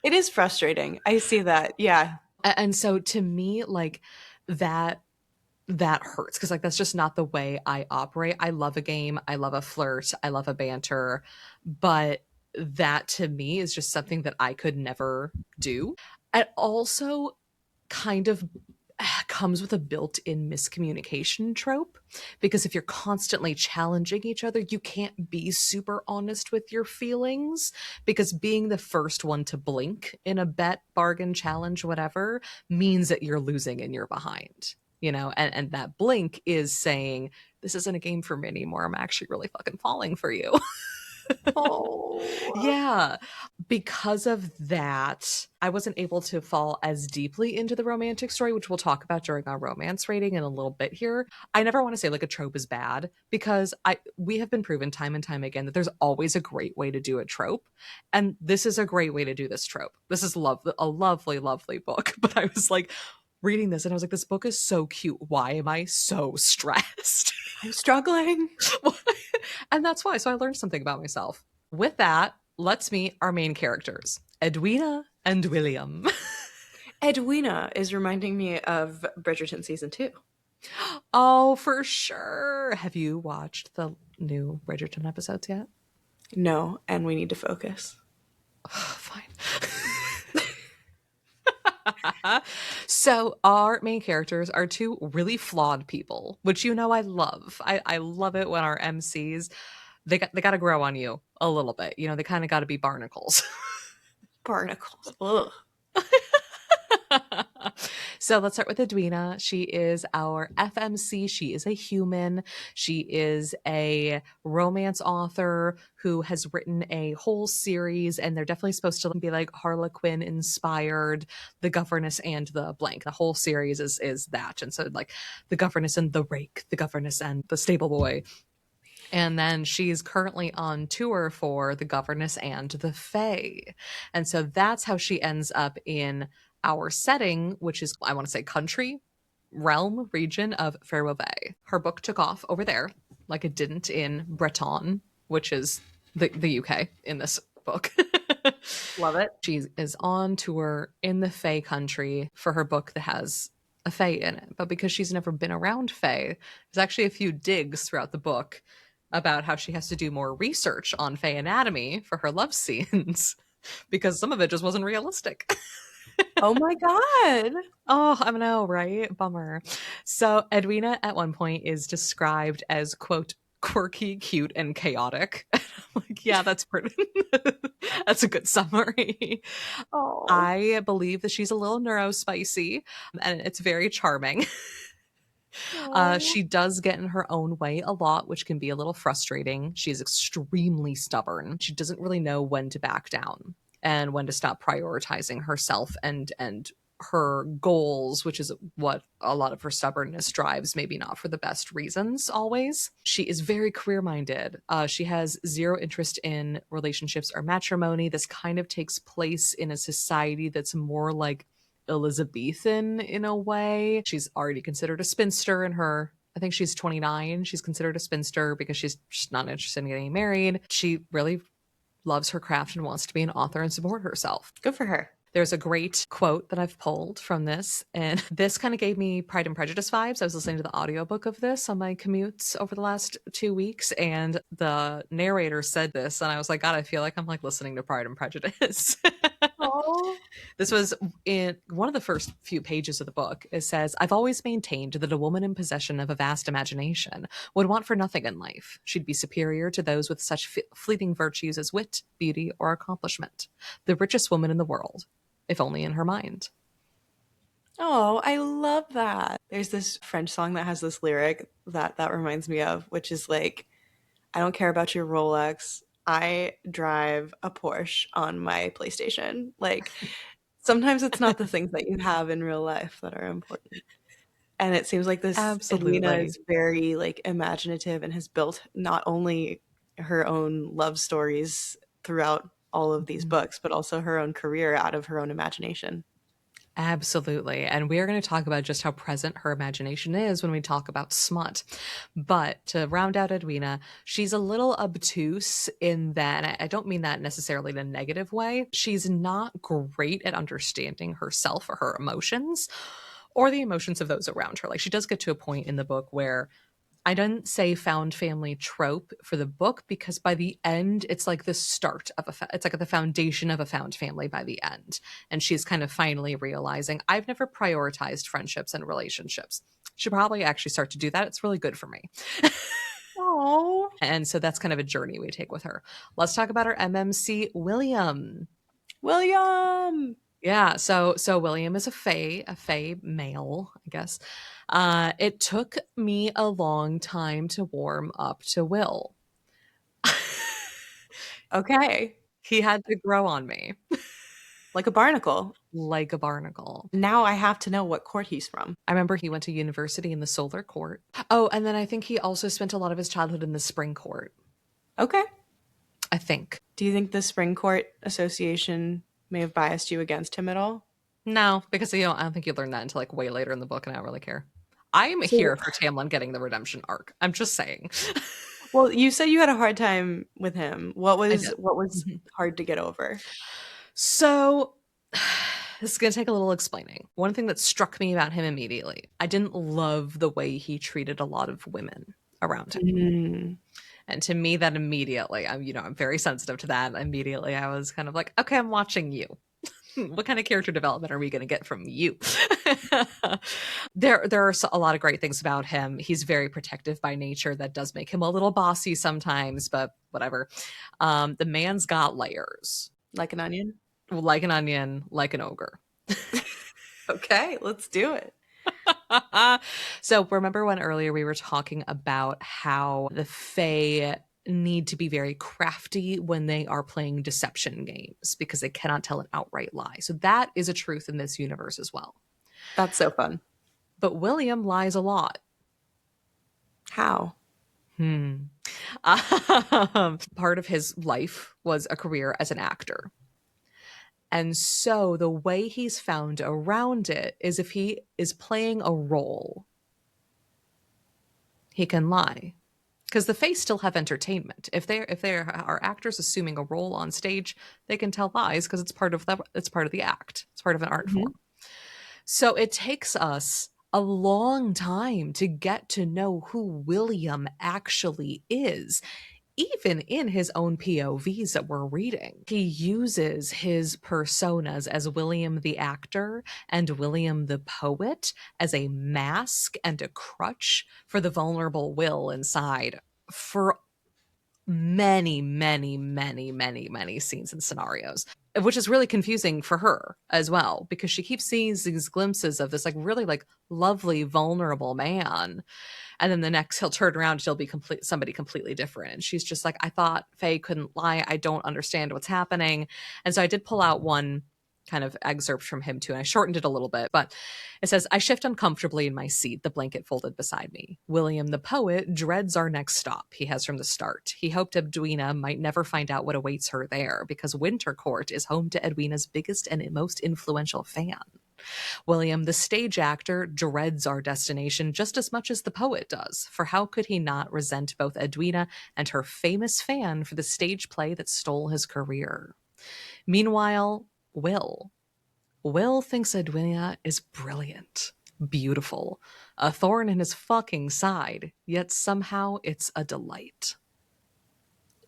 A: It is frustrating. I see that. Yeah.
B: And so to me, like that hurts because like that's just not the way I operate. I love a game, I love a flirt, I love a banter, but that to me is just something that I could never do. It also kind of comes with a built-in miscommunication trope because if you're constantly challenging each other, you can't be super honest with your feelings because being the first one to blink in a bet, bargain, challenge, whatever, means that you're losing and you're behind, you know, and that blink is saying, this isn't a game for me anymore. I'm actually really fucking falling for you.
A: Oh.
B: Yeah. Because of that, I wasn't able to fall as deeply into the romantic story, which we'll talk about during our romance rating in a little bit here. I never want to say like a trope is bad because we have been proven time and time again that there's always a great way to do a trope. And this is a great way to do this trope. This is a lovely, lovely book. But I was like reading this and I was like, this book is so cute. Why am I so stressed?
A: I'm struggling.
B: And that's why. So I learned something about myself. With that, let's meet our main characters, Edwina and William.
A: Edwina is reminding me of Bridgerton season 2.
B: Oh, for sure. Have you watched the new Bridgerton episodes yet?
A: No, and we need to focus.
B: Fine. So our main characters are two really flawed people, which you know I love. I love it when our MCs they got to grow on you a little bit. You know, they kind of got to be barnacles.
A: Barnacles. Ugh.
B: So let's start with Edwina. She is our FMC. She is a human. She is a romance author who has written a whole series, and they're definitely supposed to be like Harlequin inspired, The Governess and the Blank. The whole series is that. And so like The Governess and the Rake, The Governess and the Stable Boy. And then she's currently on tour for The Governess and the Fae. And so that's how she ends up in our setting, which is, I want to say, country, realm, region of Ferrovay. Her book took off over there, like it didn't in Breton, which is the UK in this book.
A: Love it.
B: She is on tour in the Fae country for her book that has a Fae in it. But because she's never been around Fae, there's actually a few digs throughout the book about how she has to do more research on Fae anatomy for her love scenes because some of it just wasn't realistic.
A: Oh my God.
B: Oh, I know, right? Bummer. So Edwina at one point is described as, quote, quirky, cute, and chaotic. I'm like, yeah, that's pretty. That's a good summary.
A: Oh.
B: I believe that she's a little neurospicy and it's very charming.
A: Aw.
B: She does get in her own way a lot, which can be a little frustrating. She's extremely stubborn. She doesn't really know when to back down and when to stop prioritizing herself and her goals, which is what a lot of her stubbornness drives, maybe not for the best reasons always. She is very career minded. She has zero interest in relationships or matrimony. This kind of takes place in a society that's more like Elizabethan in a way. She's already considered a spinster in her. I think she's 29. She's considered a spinster because she's just not interested in getting married. She really loves her craft and wants to be an author and support herself.
A: Good for her.
B: There's a great quote that I've pulled from this, and this kind of gave me Pride and Prejudice vibes. I was listening to the audiobook of this on my commutes over the last 2 weeks, and the narrator said this, and I was like, God, I feel like I'm like listening to Pride and Prejudice.
A: Oh.
B: This was in one of the first few pages of the book. It says, I've always maintained that a woman in possession of a vast imagination would want for nothing in life. She'd be superior to those with such fleeting virtues as wit, beauty, or accomplishment. The richest woman in the world, if only in her mind.
A: Oh, I love that. There's this French song that has this lyric that reminds me of, which is like, I don't care about your Rolex. I drive a Porsche on my PlayStation. Like, sometimes it's not the things that you have in real life that are important. And it seems like this Edwina
B: Absolutely.
A: is very like imaginative and has built not only her own love stories throughout all of these
B: Mhm.
A: books, but also her own career out of her own imagination.
B: Absolutely. And we are going to talk about just how present her imagination is when we talk about smut. But to round out Edwina, she's a little obtuse in that, and I don't mean that necessarily in a negative way. She's not great at understanding herself or her emotions or the emotions of those around her. Like, she does get to a point in the book where I didn't say found family trope for the book because by the end it's like the start of it's like the foundation of a found family by the end, and she's kind of finally realizing I've never prioritized friendships and relationships. Should probably actually start to do that. It's really good for me.
A: Oh,
B: And so that's kind of a journey we take with her. Let's talk about our MMC William.
A: William!
B: Yeah, so William is a fae male, I guess. It took me a long time to warm up to Will.
A: Okay.
B: He had to grow on me
A: Like a barnacle.
B: like a barnacle.
A: Now I have to know what court he's from.
B: I remember he went to university in the Solar Court. Oh, and then I think he also spent a lot of his childhood in the Spring Court.
A: Okay.
B: I think.
A: Do you think the Spring Court Association may have biased you against him at all?
B: No, because I don't think you learn that until like way later in the book, and I don't really care. I'm
A: So,
B: here for Tamlin getting the redemption arc. I'm just saying.
A: well, you said you had a hard time with him. What
B: I
A: was
B: did.
A: what was
B: Mhm.
A: hard to get over?
B: So this is going to take a little explaining. One thing that struck me about him immediately, I didn't love the way he treated a lot of women around him.
A: Mm.
B: And to me, that immediately, I'm very sensitive to that. Immediately, I was kind of like, okay, I'm watching you. What kind of character development are we going to get from you? There are a lot of great things about him. He's very protective by nature. That does make him a little bossy sometimes, but whatever. The man's got layers,
A: Like an onion?
B: like an onion, like an ogre.
A: Okay, let's do it.
B: So remember when earlier we were talking about how the Fae need to be very crafty when they are playing deception games because they cannot tell an outright lie. So that is a truth in this universe as well.
A: That's so fun.
B: But William lies a lot.
A: How?
B: Part of his life was a career as an actor. And so the way he's found around it is if he is playing a role, he can lie. Because the Fae still have entertainment. If they are actors assuming a role on stage, they can tell lies because it's part of the act. It's part of an art
A: Mhm.
B: form. So it takes us a long time to get to know who William actually is, even in his own POVs that we're reading. He uses his personas as William the actor and William the poet as a mask and a crutch for the vulnerable Will inside for many, many, many, many, many scenes and scenarios, which is really confusing for her as well, because she keeps seeing these glimpses of this like really like lovely, vulnerable man. And then the next he'll turn around, she'll be somebody completely different. And she's just like, I thought Faye couldn't lie. I don't understand what's happening. And so I did pull out one kind of excerpt from him too, and I shortened it a little bit, but it says, I shift uncomfortably in my seat, the blanket folded beside me. William the poet dreads our next stop, he has from the start. He hoped Edwina might never find out what awaits her there, because Winter Court is home to Edwina's biggest and most influential fan. William, the stage actor, dreads our destination just as much as the poet does, for how could he not resent both Edwina and her famous fan for the stage play that stole his career? Meanwhile, Will thinks Edwina is brilliant, beautiful, a thorn in his fucking side, yet somehow it's a delight.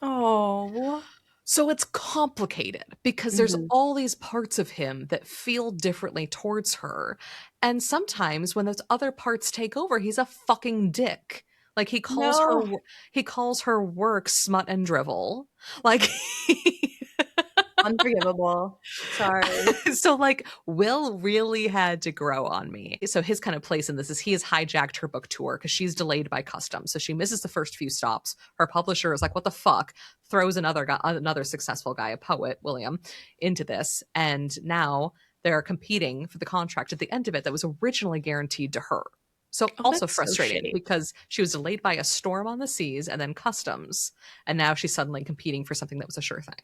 A: Oh.
B: So it's complicated because there's all these parts of him that feel differently towards her. And sometimes when those other parts take over, he's a fucking dick. Like he calls her work smut and drivel. Like
A: Unforgivable. Sorry.
B: So like Will really had to grow on me. So his kind of place in this is he has hijacked her book tour because she's delayed by customs. So she misses the first few stops. Her publisher is like, what the fuck? Throws another successful guy, a poet, William, into this. And now they're competing for the contract at the end of it that was originally guaranteed to her. So also frustrating because she was delayed by a storm on the seas and then customs. And now she's suddenly competing for something that was a sure thing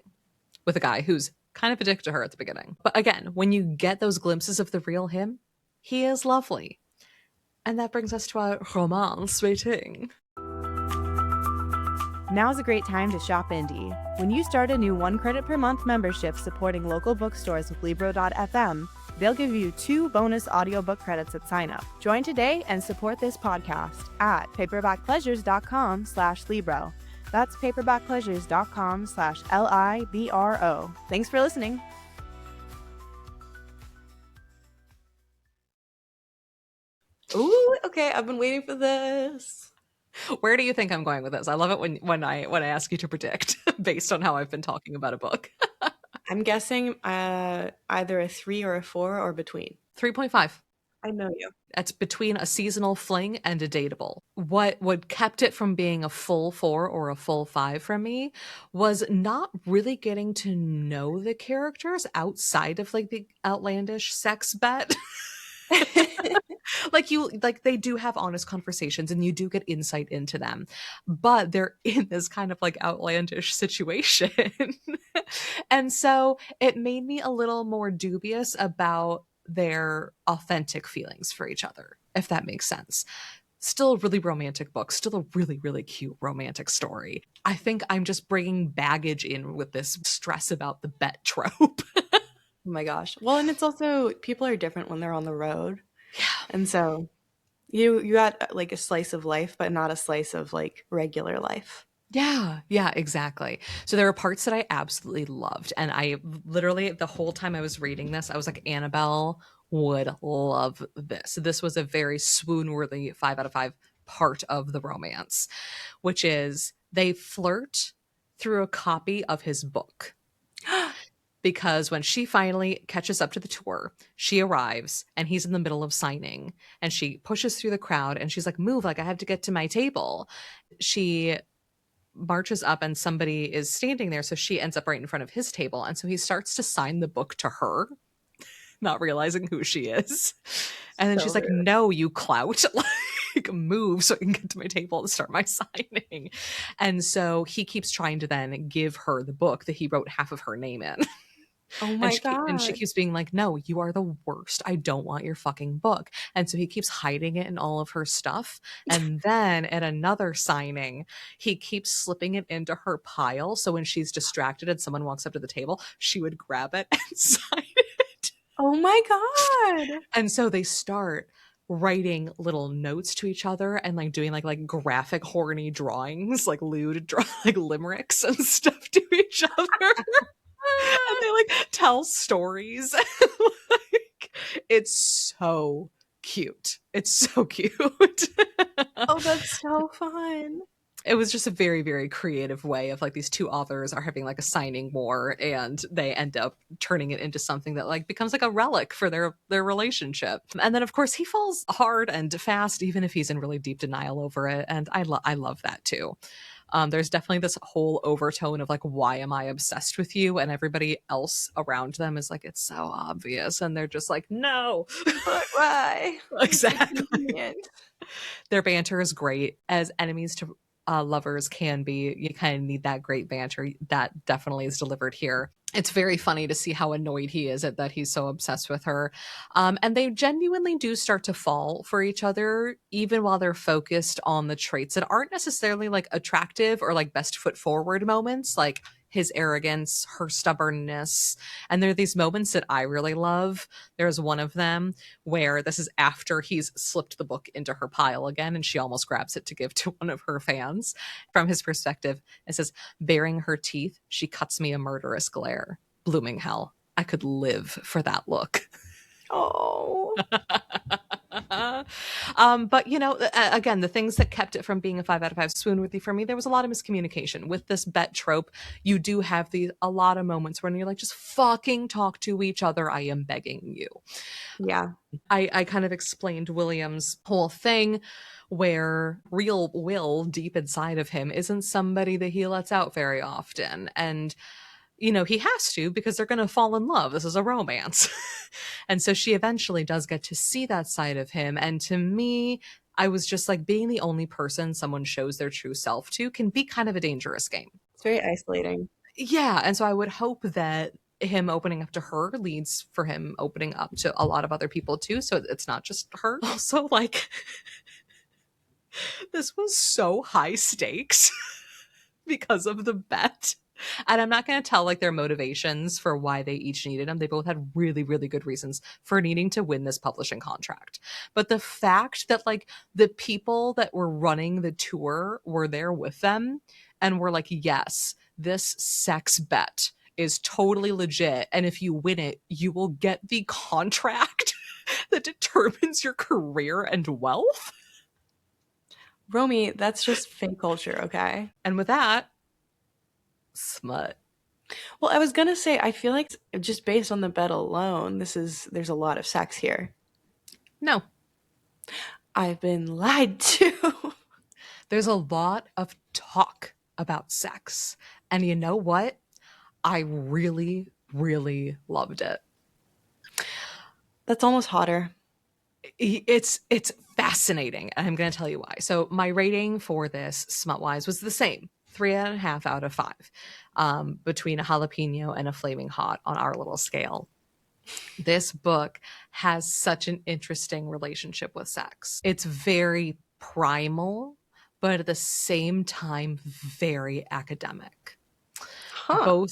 B: with a guy who's kind of a dick to her at the beginning. But again, when you get those glimpses of the real him, he is lovely. And that brings us to our romance rating.
D: Now's a great time to shop indie. When you start a new 1 credit per month membership supporting local bookstores with Libro.fm, they'll give you 2 bonus audiobook credits at sign up. Join today and support this podcast at paperbackpleasures.com/Libro. That's paperbackpleasures.com/LIBRO. Thanks for listening.
A: Ooh, okay. I've been waiting for this.
B: Where do you think I'm going with this? I love it when I ask you to predict based on how I've been talking about a book.
A: I'm guessing either a 3 or a 4 or between.
B: 3.5.
A: I know you.
B: It's between a seasonal fling and a dateable. What kept it from being a full 4 or a full 5 from me was not really getting to know the characters outside of like the outlandish sex bet. Like they do have honest conversations and you do get insight into them, but they're in this kind of like outlandish situation. And so it made me a little more dubious about their authentic feelings for each other, if that makes sense. Still a really romantic book, still a really, really cute romantic story. I think I'm just bringing baggage in with this stress about the bet trope.
A: Oh my gosh. Well, and it's also, people are different when they're on the road.
B: Yeah.
A: And so you got like a slice of life, but not a slice of like regular life.
B: Yeah, exactly. So there are parts that I absolutely loved. And I literally, the whole time I was reading this, I was like, Annabelle would love this. This was a very swoon-worthy 5 out of 5 part of the romance, which is they flirt through a copy of his book. Because when she finally catches up to the tour, she arrives and he's in the middle of signing and she pushes through the crowd and she's like, move, like I have to get to my table. She marches up and somebody is standing there. So she ends up right in front of his table. And so he starts to sign the book to her, not realizing who she is. And then she's like, no, you clout. Like, move so I can get to my table and start my signing. And so he keeps trying to then give her the book that he wrote half of her name in.
A: Oh my God.
B: And she keeps being like, no, you are the worst. I don't want your fucking book. And so he keeps hiding it in all of her stuff. And then at another signing, he keeps slipping it into her pile. So when she's distracted and someone walks up to the table, she would grab it and sign it.
A: Oh my God.
B: And so they start writing little notes to each other and like doing like graphic horny drawings, like lewd like limericks and stuff to each other. And they like tell stories. Like, it's so cute. It's so cute.
A: Oh, that's so fun.
B: it was just a very, very creative way of like these two authors are having like a signing war, and they end up turning it into something that like becomes like a relic for their relationship. And then of course he falls hard and fast, even if he's in really deep denial over it. And I love that too. There's definitely this whole overtone of like, why am I obsessed with you? And everybody else around them is like, it's so obvious. And they're just like, no.
A: But why? It's so
B: Exactly.
A: convenient.
B: Their banter is great. As enemies to lovers can be, you kind of need that great banter. That definitely is delivered here. It's very funny to see how annoyed he is at that he's so obsessed with her. And they genuinely do start to fall for each other, even while they're focused on the traits that aren't necessarily like attractive or like best foot forward moments, like his arrogance, her stubbornness. And there are these moments that I really love. There's one of them where this is after he's slipped the book into her pile again, and she almost grabs it to give to one of her fans. From his perspective, it says, baring her teeth, she cuts me a murderous glare. Blooming hell. I could live for that look.
A: Oh.
B: But you know, again, the things that kept it from being a 5 out of 5 swoon-worthy for me, there was a lot of miscommunication with this bet trope. You do have a lot of moments when you're like, just fucking talk to each other. I am begging you.
A: Yeah.
B: I kind of explained William's whole thing, where real Will deep inside of him isn't somebody that he lets out very often. And you know, he has to, because they're going to fall in love. This is a romance. And so she eventually does get to see that side of him. And to me, I was just like, being the only person someone shows their true self to can be kind of a dangerous game.
A: It's very isolating.
B: Yeah. And so I would hope that him opening up to her leads for him opening up to a lot of other people too. So it's not just her. Also, like, this was so high stakes because of the bet. And I'm not going to tell like their motivations for why they each needed them. They both had really, really good reasons for needing to win this publishing contract. But the fact that like the people that were running the tour were there with them and were like, yes, this sex bet is totally legit. And if you win it, you will get the contract that determines your career and wealth.
A: Romy, that's just fake culture, okay?
B: And with that, smut.
A: Well, I was gonna say, I feel like just based on the bet alone, there's a lot of sex here.
B: No.
A: I've been lied to.
B: There's a lot of talk about sex. And you know what? I really, really loved it.
A: That's almost hotter.
B: It's fascinating, and I'm going to tell you why. So my rating for this, Smut-wise, was the same, 3.5 out of 5, between a jalapeno and a flaming hot on our little scale. This book has such an interesting relationship with sex. It's very primal, but at the same time, very academic.
A: Huh.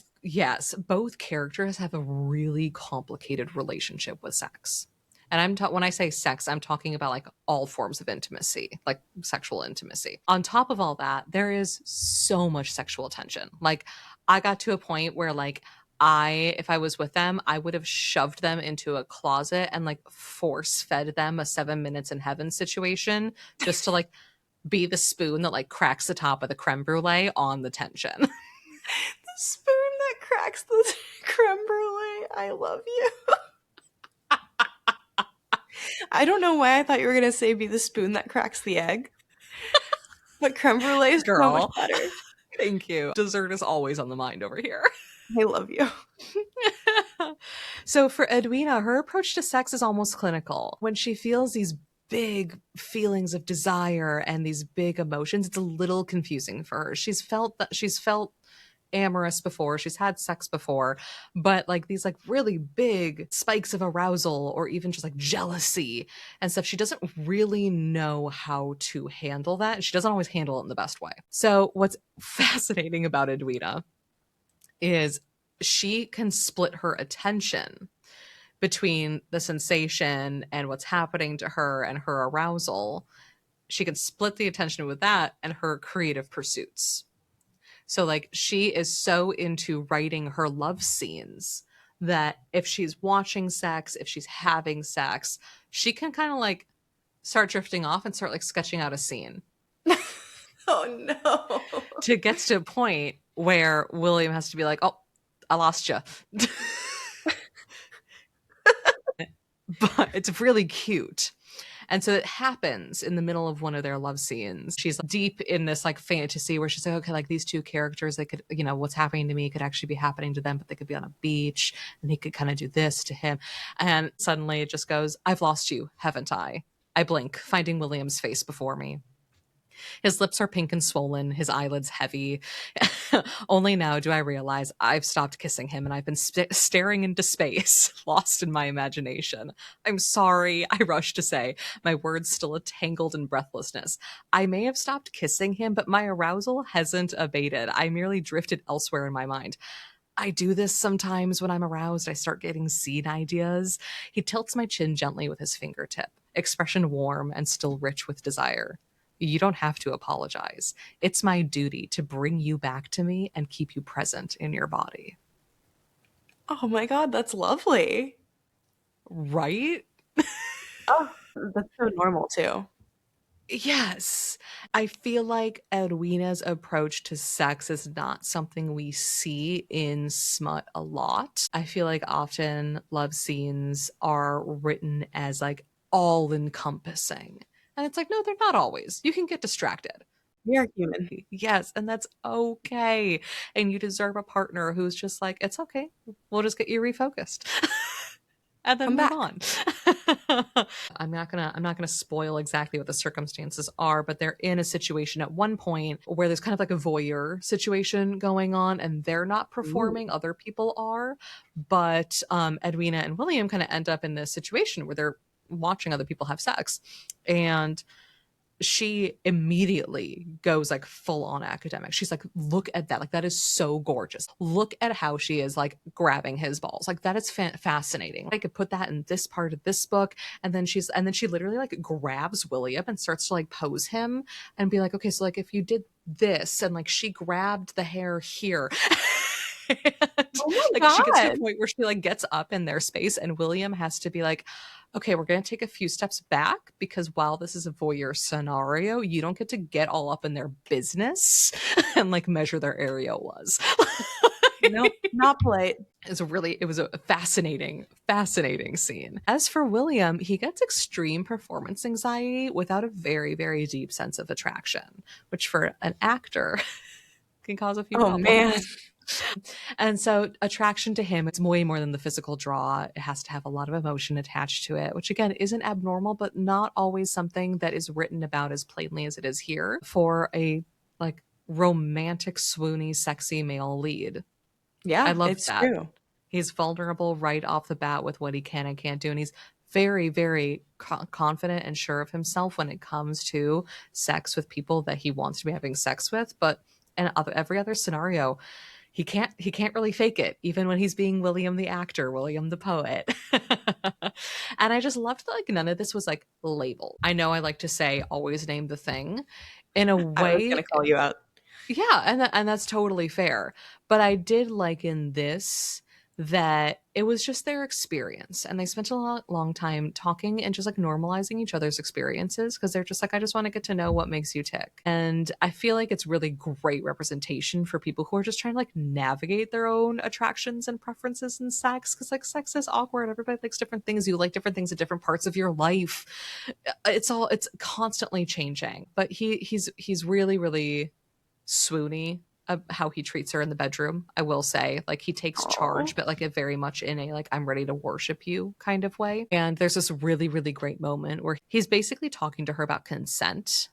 B: Both characters have a really complicated relationship with sex. And when I say sex, I'm talking about like all forms of intimacy, like sexual intimacy. On top of all that, there is so much sexual tension. Like, I got to a point where like if I was with them, I would have shoved them into a closet and like force fed them a 7 minutes in heaven situation, just to like be the spoon that like cracks the top of the creme brulee on the tension.
A: The spoon that cracks the creme brulee. I love you. I don't know why I thought you were gonna say be the spoon that cracks the egg. But creme brulee is so much better.
B: Thank you. Dessert is always on the mind over here.
A: I love you.
B: So for Edwina, her approach to sex is almost clinical. When she feels these big feelings of desire and these big emotions, it's a little confusing for her. She's felt amorous before, she's had sex before, but like these like really big spikes of arousal or even just like jealousy and stuff, she doesn't really know how to handle that. She doesn't always handle it in the best way. So what's fascinating about Edwina is she can split her attention between the sensation and what's happening to her and her arousal. She can split the attention with that and her creative pursuits. So like she is so into writing her love scenes that if she's watching sex, if she's having sex, she can kind of like start drifting off and start like sketching out a scene.
A: Oh no.
B: to get to a point where William has to be like, oh, I lost you. But it's really cute. And so it happens in the middle of one of their love scenes. She's deep in this like fantasy where she's like, okay, like these two characters, they could, you know, what's happening to me could actually be happening to them, but they could be on a beach and he could kind of do this to him. And suddenly it just goes, I've lost you, haven't I? I blink, finding William's face before me. His lips are pink and swollen, his eyelids heavy. Only now do I realize I've stopped kissing him and I've been staring into space, lost in my imagination. I'm sorry, I rush to say, my words still tangled in breathlessness. I may have stopped kissing him, but my arousal hasn't abated. I merely drifted elsewhere in my mind. I do this sometimes when I'm aroused. I start getting scene ideas. He tilts my chin gently with his fingertip, expression warm and still rich with desire. You don't have to apologize. It's my duty to bring you back to me and keep you present in your body.
A: Oh my god, that's lovely.
B: Right?
A: Oh, that's so normal too.
B: Yes. I feel like Edwina's approach to sex is not something we see in smut a lot. I feel like often love scenes are written as like all encompassing. And it's like, no, they're not always. You can get distracted.
A: We are human.
B: Yes, and that's okay. And you deserve a partner who's just like, it's okay. We'll just get you refocused. And then
A: Come
B: move
A: back.
B: on. I'm not gonna spoil exactly what the circumstances are, but they're in a situation at one point where there's kind of like a voyeur situation going on, and they're not
A: Ooh.
B: performing, other people are. But Edwina and William kind of end up in this situation where they're watching other people have sex. And she immediately goes like full on academic. She's like, look at that. Like, that is so gorgeous. Look at how she is like grabbing his balls. Like, that is fascinating. I could put that in this part of this book. And then she literally like grabs William and starts to like pose him and be like, okay, so like if you did this, and like she grabbed the hair here. And,
A: Oh my
B: like she gets to a
A: god.
B: point where she like gets up in their space and William has to be like, okay, we're going to take a few steps back because while this is a voyeur scenario, you don't get to get all up in their business and like measure their areolas.
A: Nope, not polite.
B: It was a fascinating scene. As for William, he gets extreme performance anxiety without a very, very deep sense of attraction, which for an actor can cause a few
A: Oh
B: problems.
A: man.
B: And so attraction to him, it's way more than the physical draw. It has to have a lot of emotion attached to it, which again isn't abnormal, but not always something that is written about as plainly as it is here for a like romantic, swoony, sexy male lead.
A: Yeah,
B: I love
A: it's
B: that.
A: true.
B: He's vulnerable right off the bat with what he can and can't do. And he's very, very confident and sure of himself when it comes to sex with people that he wants to be having sex with. But in every other scenario, he can't really fake it, even when he's being William the actor, William the poet. And I just loved that like none of this was like labeled. I know I like to say always name the thing. In a
A: I was gonna
B: way,
A: call you out.
B: yeah, and that's totally fair. But I did like in this that it was just their experience, and they spent a long time talking and just like normalizing each other's experiences because they're just like, I just want to get to know what makes you tick. And I feel like it's really great representation for people who are just trying to like navigate their own attractions and preferences in sex because like sex is awkward. Everybody likes different things. You like different things at different parts of your life. It's constantly changing. But he's really, really swoony how he treats her in the bedroom. I will say, like, he takes
A: Aw.
B: charge, but like a very much in a like I'm ready to worship you kind of way. And there's this really, really great moment where he's basically talking to her about consent.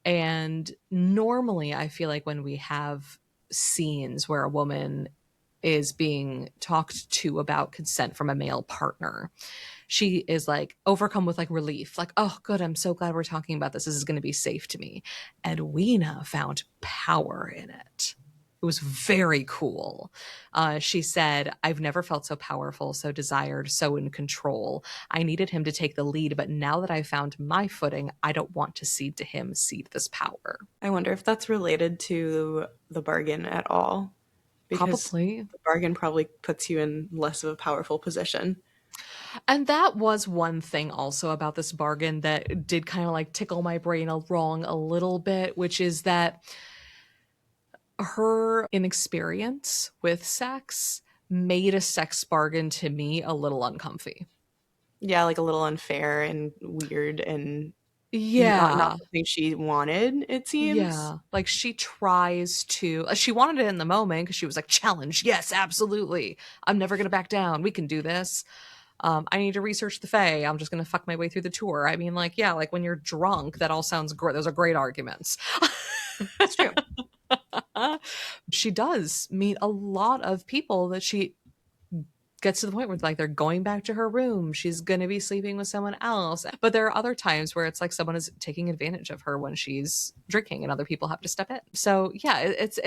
B: And normally I feel like when we have scenes where a woman is being talked to about consent from a male partner, she is like overcome with like relief, like, oh good, I'm so glad we're talking about this is going to be safe to me. Edwina found power in it. It was very cool. She said, I've never felt so powerful, so desired, so in control. I needed him to take the lead, but now that I found my footing, I don't want to cede to him, cede this power.
A: I wonder if that's related to the bargain at all. Because
B: Probably.
A: the bargain probably puts you in less of a powerful position.
B: And that was one thing also about this bargain that did kind of like tickle my brain wrong a little bit, which is that her inexperience with sex made a sex bargain to me a little uncomfy.
A: Yeah, like a little unfair and weird and not
B: Yeah.
A: something she wanted, it seems.
B: Yeah. Like she tries to, she wanted it in the moment because she was like, challenge. Yes, absolutely. I'm never going to back down. We can do this. I need to research the Fae. I'm just going to fuck my way through the tour. I mean, like, yeah, like when you're drunk, that all sounds great. Those are great arguments.
A: It's true.
B: She does meet a lot of people that she gets to the point where like they're going back to her room. She's going to be sleeping with someone else. But there are other times where it's like someone is taking advantage of her when she's drinking and other people have to step in. So yeah, it's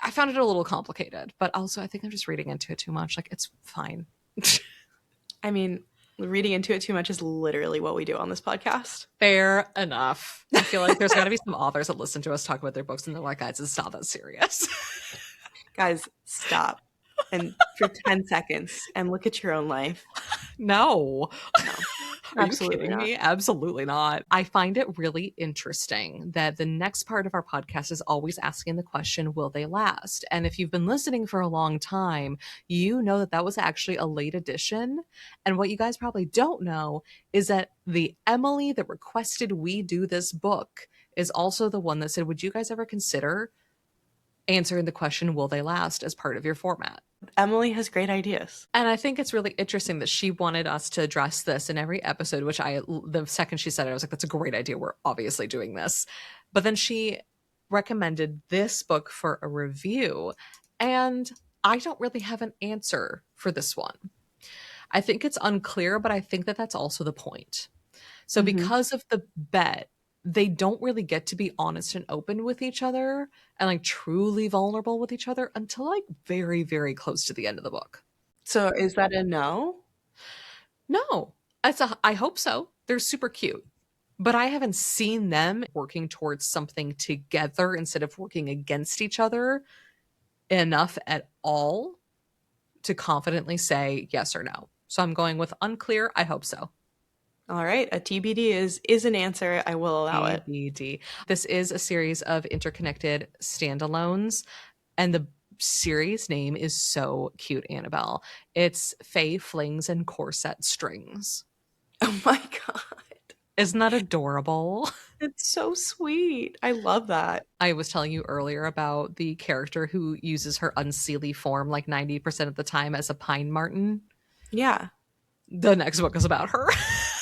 B: I found it a little complicated, but also I think I'm just reading into it too much. Like it's fine.
A: I mean, reading into it too much is literally what we do on this podcast.
B: Fair enough. I feel like there's got to be some authors that listen to us talk about their books and they're like, guys, it's not that serious.
A: Guys, stop. And for 10 seconds and look at your own life.
B: No.
A: No.
B: Are
A: Absolutely
B: you kidding
A: not.
B: me? Absolutely not. I find it really interesting that the next part of our podcast is always asking the question, will they last? And if you've been listening for a long time, you know that that was actually a late addition. And what you guys probably don't know is that the Emily that requested we do this book is also the one that said, would you guys ever consider answering the question, will they last, as part of your format?
A: Emily has great ideas.
B: And I think it's really interesting that she wanted us to address this in every episode, which the second she said it, I was like, that's a great idea. We're obviously doing this. But then she recommended this book for a review. And I don't really have an answer for this one. I think it's unclear, but I think that that's also the point. So because of the bet, they don't really get to be honest and open with each other and like truly vulnerable with each other until like very, very close to the end of the book.
A: So is that a no?
B: No, I hope so. They're super cute, but I haven't seen them working towards something together instead of working against each other enough at all to confidently say yes or no. So I'm going with unclear. I hope so.
A: All right, a TBD is an answer. I will allow it.
B: TBD. This is a series of interconnected standalones, and the series name is so cute, Annabelle. It's Fae Flings and Corset Strings.
A: Oh my God.
B: Isn't that adorable?
A: It's so sweet. I love that.
B: I was telling you earlier about the character who uses her unseelie form like 90% of the time as a pine marten.
A: Yeah.
B: The next book is about her.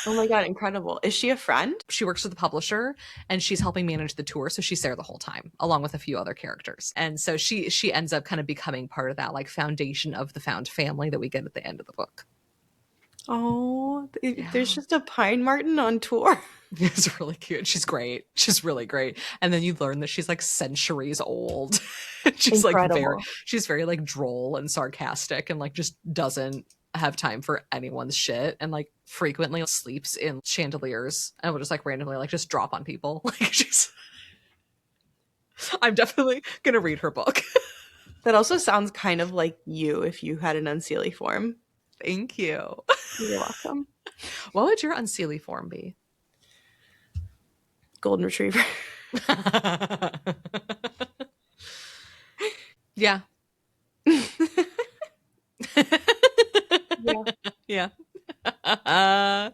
A: Oh my God, incredible. Is she a friend?
B: She works for the publisher and she's helping manage the tour. So she's there the whole time, along with a few other characters. And so she ends up kind of becoming part of that like foundation of the found family that we get at the end of the book.
A: Oh,
B: Yeah.
A: There's just a pine marten on tour.
B: It's really cute. She's great. She's really great. And then you learn that she's like centuries old. She's
A: Incredible.
B: like she's very like droll and sarcastic and like just doesn't have time for anyone's shit and like frequently sleeps in chandeliers and will just like randomly like just drop on people. Like I'm definitely gonna read her book.
A: That also sounds kind of like you if you had an unseelie form.
B: Thank you.
A: You're welcome.
B: What would your unseelie form be?
A: Golden retriever.
B: Yeah.
A: Yeah.
B: Yeah.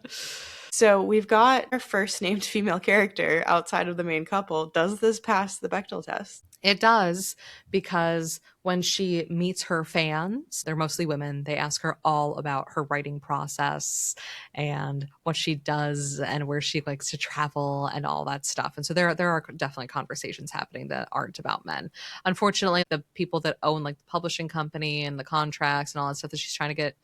A: So we've got our first named female character outside of the main couple. Does this pass the Bechdel test?
B: It does, because when she meets her fans, they're mostly women, they ask her all about her writing process and what she does and where she likes to travel and all that stuff. And so there are definitely conversations happening that aren't about men. Unfortunately, the people that own like the publishing company and the contracts and all that stuff that she's trying to get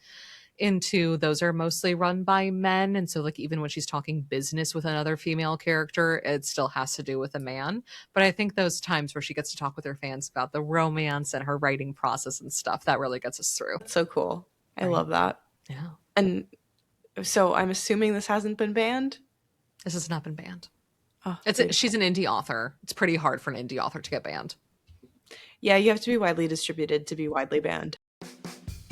B: into, those are mostly run by men. And so like even when she's talking business with another female character, it still has to do with a man. But I think those times where she gets to talk with her fans about the romance and her writing process and stuff, that really gets us through.
A: That's so cool. I
B: Right.
A: love that.
B: Yeah.
A: And so I'm assuming this hasn't been banned?
B: This has not been banned.
A: Oh,
B: She's an indie author. It's pretty hard for an indie author to get banned.
A: yeah, you have to be widely distributed to be widely banned.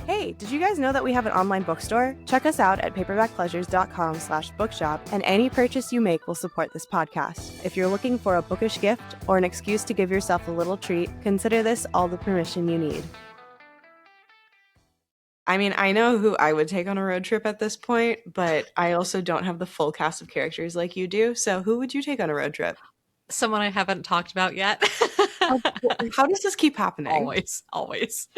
D: Hey, did you guys know that we have an online bookstore? Check us out at paperbackpleasures.com/bookshop, and any purchase you make will support this podcast. If you're looking for a bookish gift or an excuse to give yourself a little treat, consider this all the permission you need.
A: I mean, I know who I would take on a road trip at this point, but I also don't have the full cast of characters like you do. So who would you take on a road trip?
B: Someone I haven't talked about yet.
A: How does this keep happening?
B: Always.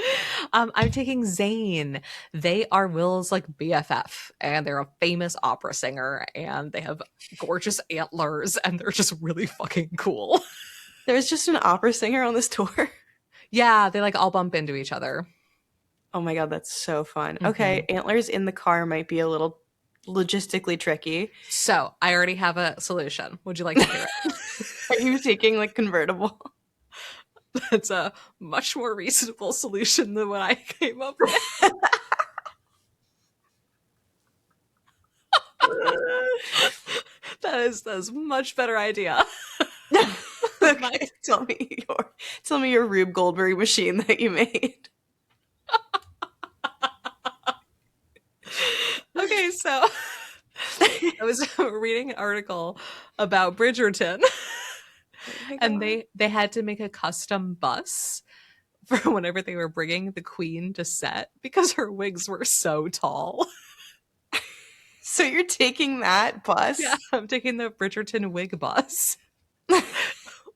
B: I'm taking Zayn. They are Will's like BFF, and they're a famous opera singer, and they have gorgeous antlers, and they're just really fucking cool.
A: There's just an opera singer on this tour.
B: Yeah, they like all bump into each other.
A: Oh my god, that's so fun. Okay, antlers in the car might be a little logistically tricky.
B: So I already have a solution. Would you like to hear it?
A: Are you taking like convertible?
B: That's a much more reasonable solution than what I came up with. That is a much better idea.
A: Okay, tell me your Rube Goldberg machine that you made.
B: Okay, so I was reading an article about Bridgerton, and they had to make a custom bus for whenever they were bringing the queen to set because her wigs were so tall.
A: So you're taking that bus?
B: Yeah, I'm taking the Bridgerton wig bus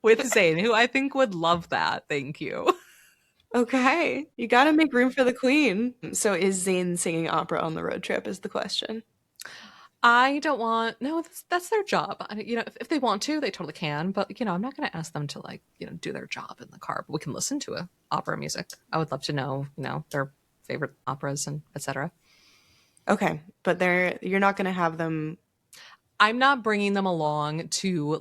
B: with Zayn, who I think would love that. Thank you.
A: Okay, you got to make room for the queen. So is Zayn singing opera on the road trip is the question.
B: I don't want, no, that's their job. If they want to, they totally can. But, I'm not going to ask them to do their job in the car. But we can listen to opera music. I would love to know, their favorite operas and etc.
A: Okay, but you're not going to have them.
B: I'm not bringing them along to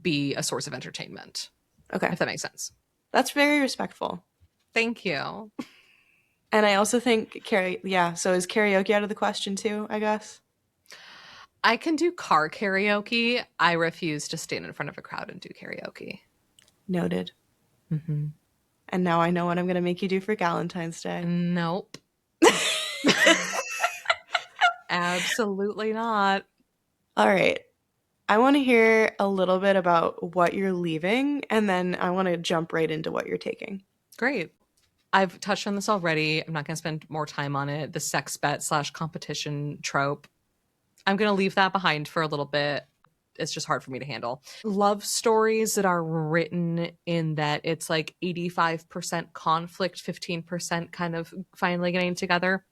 B: be a source of entertainment.
A: Okay.
B: If that makes sense.
A: That's very respectful.
B: Thank you.
A: And I also think so is karaoke out of the question too, I guess?
B: I can do car karaoke. I refuse to stand in front of a crowd and do karaoke.
A: Noted.
B: Mm-hmm.
A: And now I know what I'm going to make you do for Valentine's Day.
B: Nope. Absolutely not.
A: All right. I want to hear a little bit about what you're leaving, and then I want to jump right into what you're taking.
B: Great. I've touched on this already. I'm not going to spend more time on it. The sex bet / competition trope. I'm going to leave that behind for a little bit. It's just hard for me to handle. Love stories that are written in that it's 85% conflict, 15% kind of finally getting together.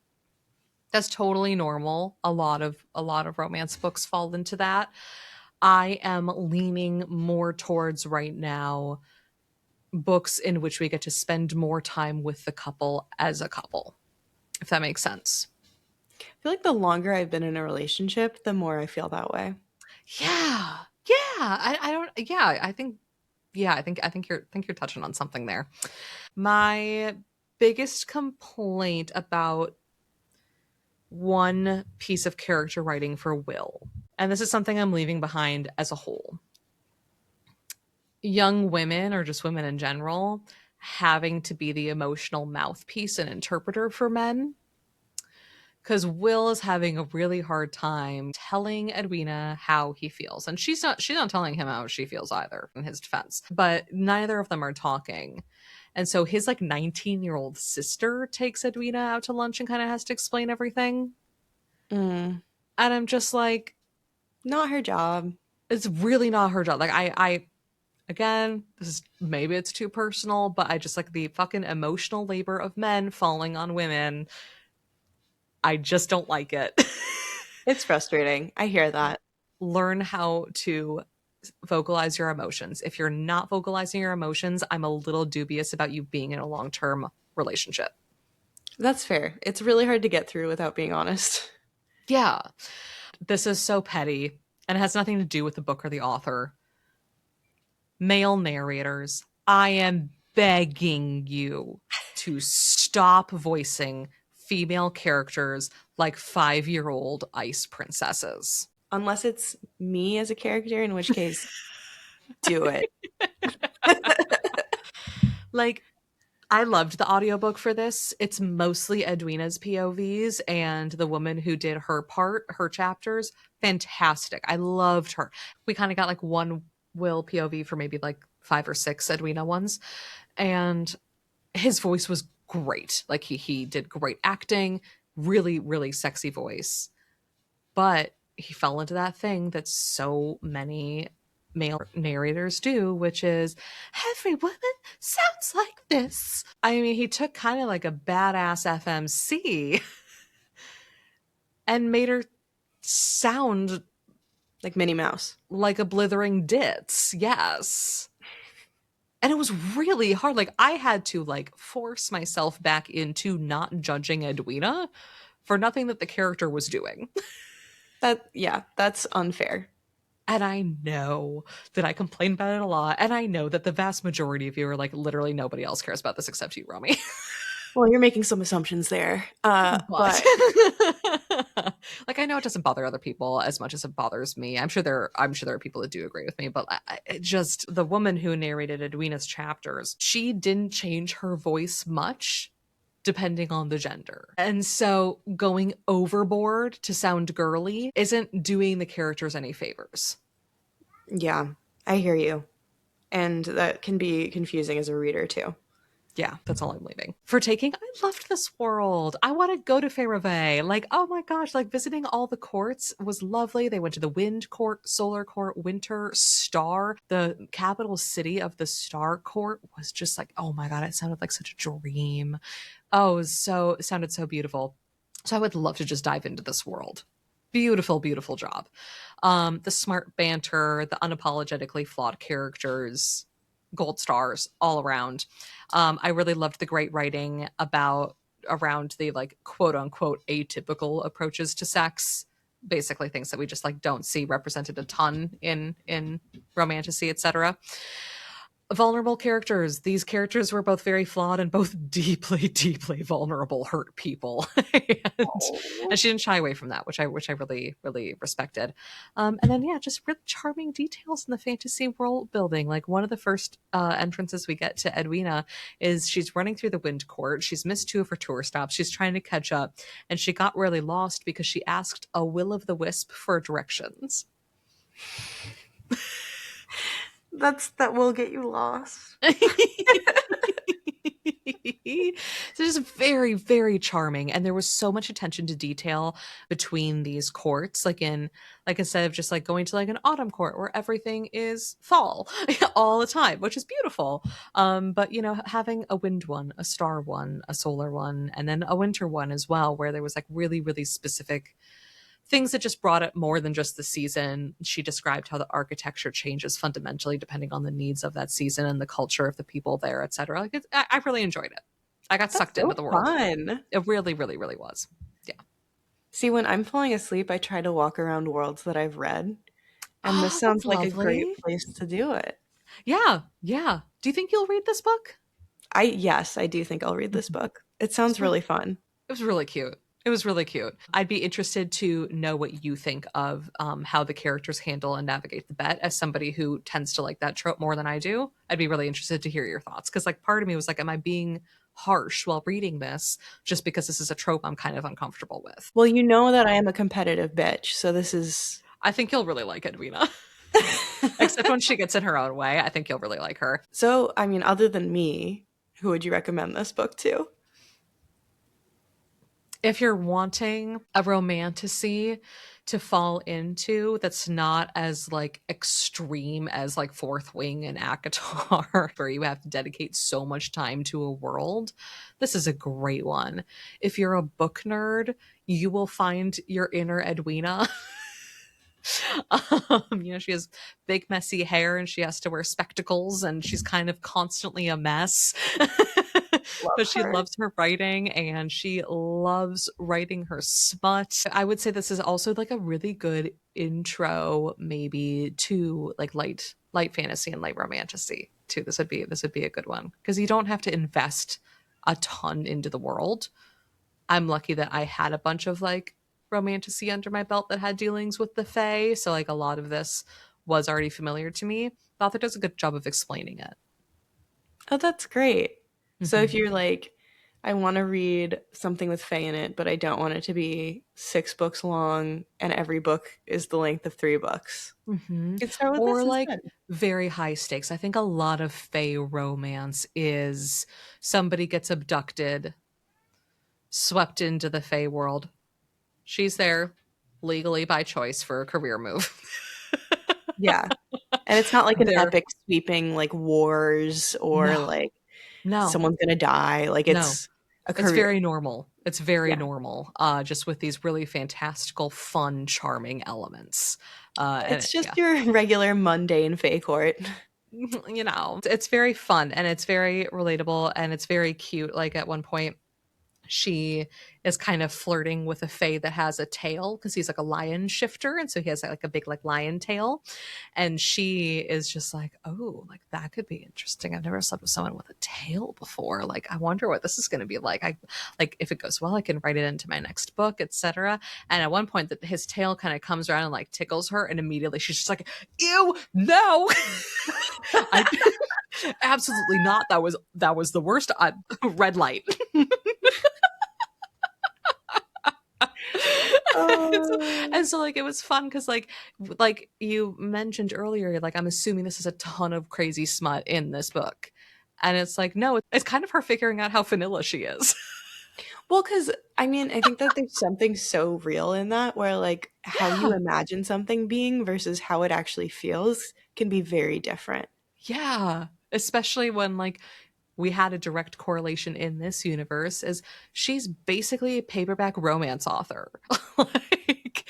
B: That's totally normal. A lot of romance books fall into that. I am leaning more towards right now books in which we get to spend more time with the couple as a couple, if that makes sense.
A: I feel like the longer I've been in a relationship, the more I feel that way.
B: Yeah. I think you're touching on something there. My biggest complaint about one piece of character writing for Will, and this is something I'm leaving behind as a whole. Young women, or just women in general, having to be the emotional mouthpiece and interpreter for men. Because Will is having a really hard time telling Edwina how he feels. And she's not telling him how she feels either, in his defense. But neither of them are talking. And so his 19-year-old sister takes Edwina out to lunch and kind of has to explain everything. And I'm just
A: not her job.
B: It's really not her job. Again, maybe it's too personal, but I just the fucking emotional labor of men falling on women. I just don't like it.
A: It's frustrating. I hear that.
B: Learn how to vocalize your emotions. If you're not vocalizing your emotions, I'm a little dubious about you being in a long-term relationship.
A: That's fair. It's really hard to get through without being honest.
B: Yeah. This is so petty, and it has nothing to do with the book or the author. Male narrators, I am begging you to stop voicing female characters like 5-year-old ice princesses.
A: Unless it's me as a character, in which case, do it.
B: I loved the audiobook for this. It's mostly Edwina's POVs, and the woman who did her part, her chapters, fantastic. I loved her. We kind of got like one Will POV for maybe like 5 or 6 Edwina ones, and his voice was great. Like he did great acting, really, really sexy voice. But he fell into that thing that so many male narrators do, which is every woman sounds like this. I mean, he took kind of like a badass FMC and made her sound
A: Like Minnie Mouse.
B: like a blithering ditz. Yes. And it was really hard. Like I had to like force myself back into not judging Edwina for nothing that the character was doing.
A: That's unfair.
B: And I know that I complain about it a lot. And I know that the vast majority of you are like, literally nobody else cares about this except you, Romy.
A: Well, you're making some assumptions there. But
B: like, I know it doesn't bother other people as much as it bothers me. I'm sure there are people that do agree with me, but it just, the woman who narrated Edwina's chapters, she didn't change her voice much depending on the gender. And so going overboard to sound girly isn't doing the characters any favors.
A: yeah, I hear you. And that can be confusing as a reader too.
B: Yeah, that's all I'm leaving. For taking, I loved this world. I want to go to Fairway. Like, oh my gosh, like visiting all the courts was lovely. They went to the Wind Court, Solar Court, Winter, Star. The capital city of the Star Court was just like, oh my God, it sounded like such a dream. Oh, it sounded so beautiful. So I would love to just dive into this world. Beautiful, beautiful job. The smart banter, the unapologetically flawed characters, gold stars all around. I really loved the great writing around the like quote unquote atypical approaches to sex, basically things that we just like don't see represented a ton in romantasy, etc. Vulnerable characters. These characters were both very flawed and both deeply, deeply vulnerable, hurt people. and she didn't shy away from that, which I really, really respected. And then yeah, just really charming details in the fantasy world building. Like one of the first entrances we get to Edwina is she's running through the Wind Court. She's missed 2 of her tour stops. She's trying to catch up, and she got really lost because she asked a will-o'-the-wisp for directions.
A: That will get you lost.
B: So just very, very charming. And there was so much attention to detail between these courts. Like instead of just like going to like an autumn court where everything is fall all the time, which is beautiful. But you know, having a wind one, a star one, a solar one, and then a winter one as well, where there was like really, really specific things that just brought it more than just the season. She described how the architecture changes fundamentally depending on the needs of that season and the culture of the people there, etc. Like I really enjoyed it. I got sucked into the world.
A: Fun.
B: It really, really, really was. Yeah.
A: See, when I'm falling asleep, I try to walk around worlds that I've read, and this sounds like
B: lovely.
A: a great place to do it.
B: Yeah, yeah. Do you think you'll read this book?
A: Yes, I do think I'll read this book. It sounds really fun.
B: It was really cute. It was really cute. I'd be interested to know what you think of how the characters handle and navigate the bet. As somebody who tends to like that trope more than I do, I'd be really interested to hear your thoughts. Because like part of me was like, am I being harsh while reading this just because this is a trope I'm kind of uncomfortable with?
A: Well, you know that I am a competitive bitch, so this is...
B: I think you'll really like Edwina. Except when she gets in her own way. I think you'll really like her.
A: So, I mean, other than me, who would you recommend this book to?
B: If you're wanting a romantasy to fall into that's not as like extreme as like Fourth Wing and ACOTAR, where you have to dedicate so much time to a world, this is a great one. If you're a book nerd, you will find your inner Edwina. You know, she has big messy hair and she has to wear spectacles and she's kind of constantly a mess. But she loves her writing and she loves writing her smut. I would say this is also like a really good intro maybe to like light fantasy and light romantasy too. This would be a good one because you don't have to invest a ton into the world. I'm lucky that I had a bunch of like romantasy under my belt that had dealings with the Fae, so like a lot of this was already familiar to me. The author does a good job of explaining it.
A: Oh, that's great. So if you're like, I want to read something with Fae in it, but I don't want it to be 6 books long and every book is the length of 3 books,
B: Mm-hmm.
A: you can start with
B: Or
A: this
B: like
A: instead.
B: very high stakes. I think a lot of Fae romance is somebody gets abducted, swept into the Fae world. She's there legally by choice for a career move.
A: Yeah. And it's not like an
B: There,
A: epic sweeping like wars or
B: no,
A: like
B: no,
A: someone's gonna die. Like
B: no.
A: it's a
B: It's
A: career.
B: very normal. It's very
A: Yeah.
B: normal. Just with these really fantastical, fun, charming elements. And
A: It's just
B: yeah,
A: your regular mundane Fae court.
B: it's very fun and it's very relatable and it's very cute. Like at one point, she is kind of flirting with a fae that has a tail because he's like a lion shifter, and so he has like a big like lion tail, and she is just like, oh, like that could be interesting. I've never slept with someone with a tail before. Like I wonder what this is going to be like. I like if it goes well, I can write it into my next book, etc. And at one point that his tail kind of comes around and like tickles her, and immediately she's just like, ew, no. I absolutely not. That was the worst. Red light.
A: Oh.
B: And so like it was fun because like you mentioned earlier, like I'm assuming this is a ton of crazy smut in this book, and it's like no, it's kind of her figuring out how vanilla she is.
A: Well, because I mean, I think that there's something so real in that where like how you
B: Yeah,
A: imagine something being versus how it actually feels can be very different.
B: yeah, especially when like we had a direct correlation in this universe is she's basically a paperback romance author. Like,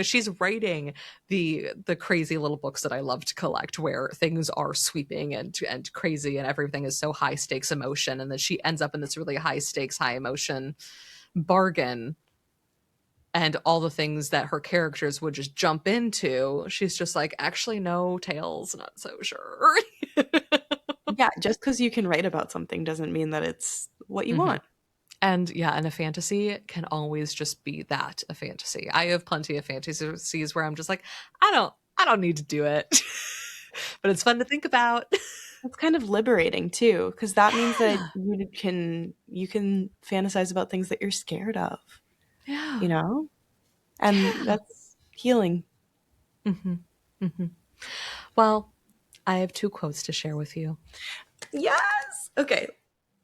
B: she's writing the crazy little books that I love to collect where things are sweeping and crazy and everything is so high stakes emotion, and then she ends up in this really high stakes, high emotion bargain, and all the things that her characters would just jump into, she's just like, actually no, tails, not so sure.
A: Yeah, just because you can write about something doesn't mean that it's what you
B: Mhm.
A: want.
B: And yeah, and a fantasy can always just be that, a fantasy. I have plenty of fantasies where I'm just like, I don't need to do it. But it's fun to think about.
A: It's kind of liberating too, because that means that
B: Yeah.
A: you can fantasize about things that you're scared of,
B: Yeah.
A: you know? And
B: Yeah.
A: that's healing.
B: hmm hmm Well, I have 2 quotes to share with you.
A: Yes. Okay.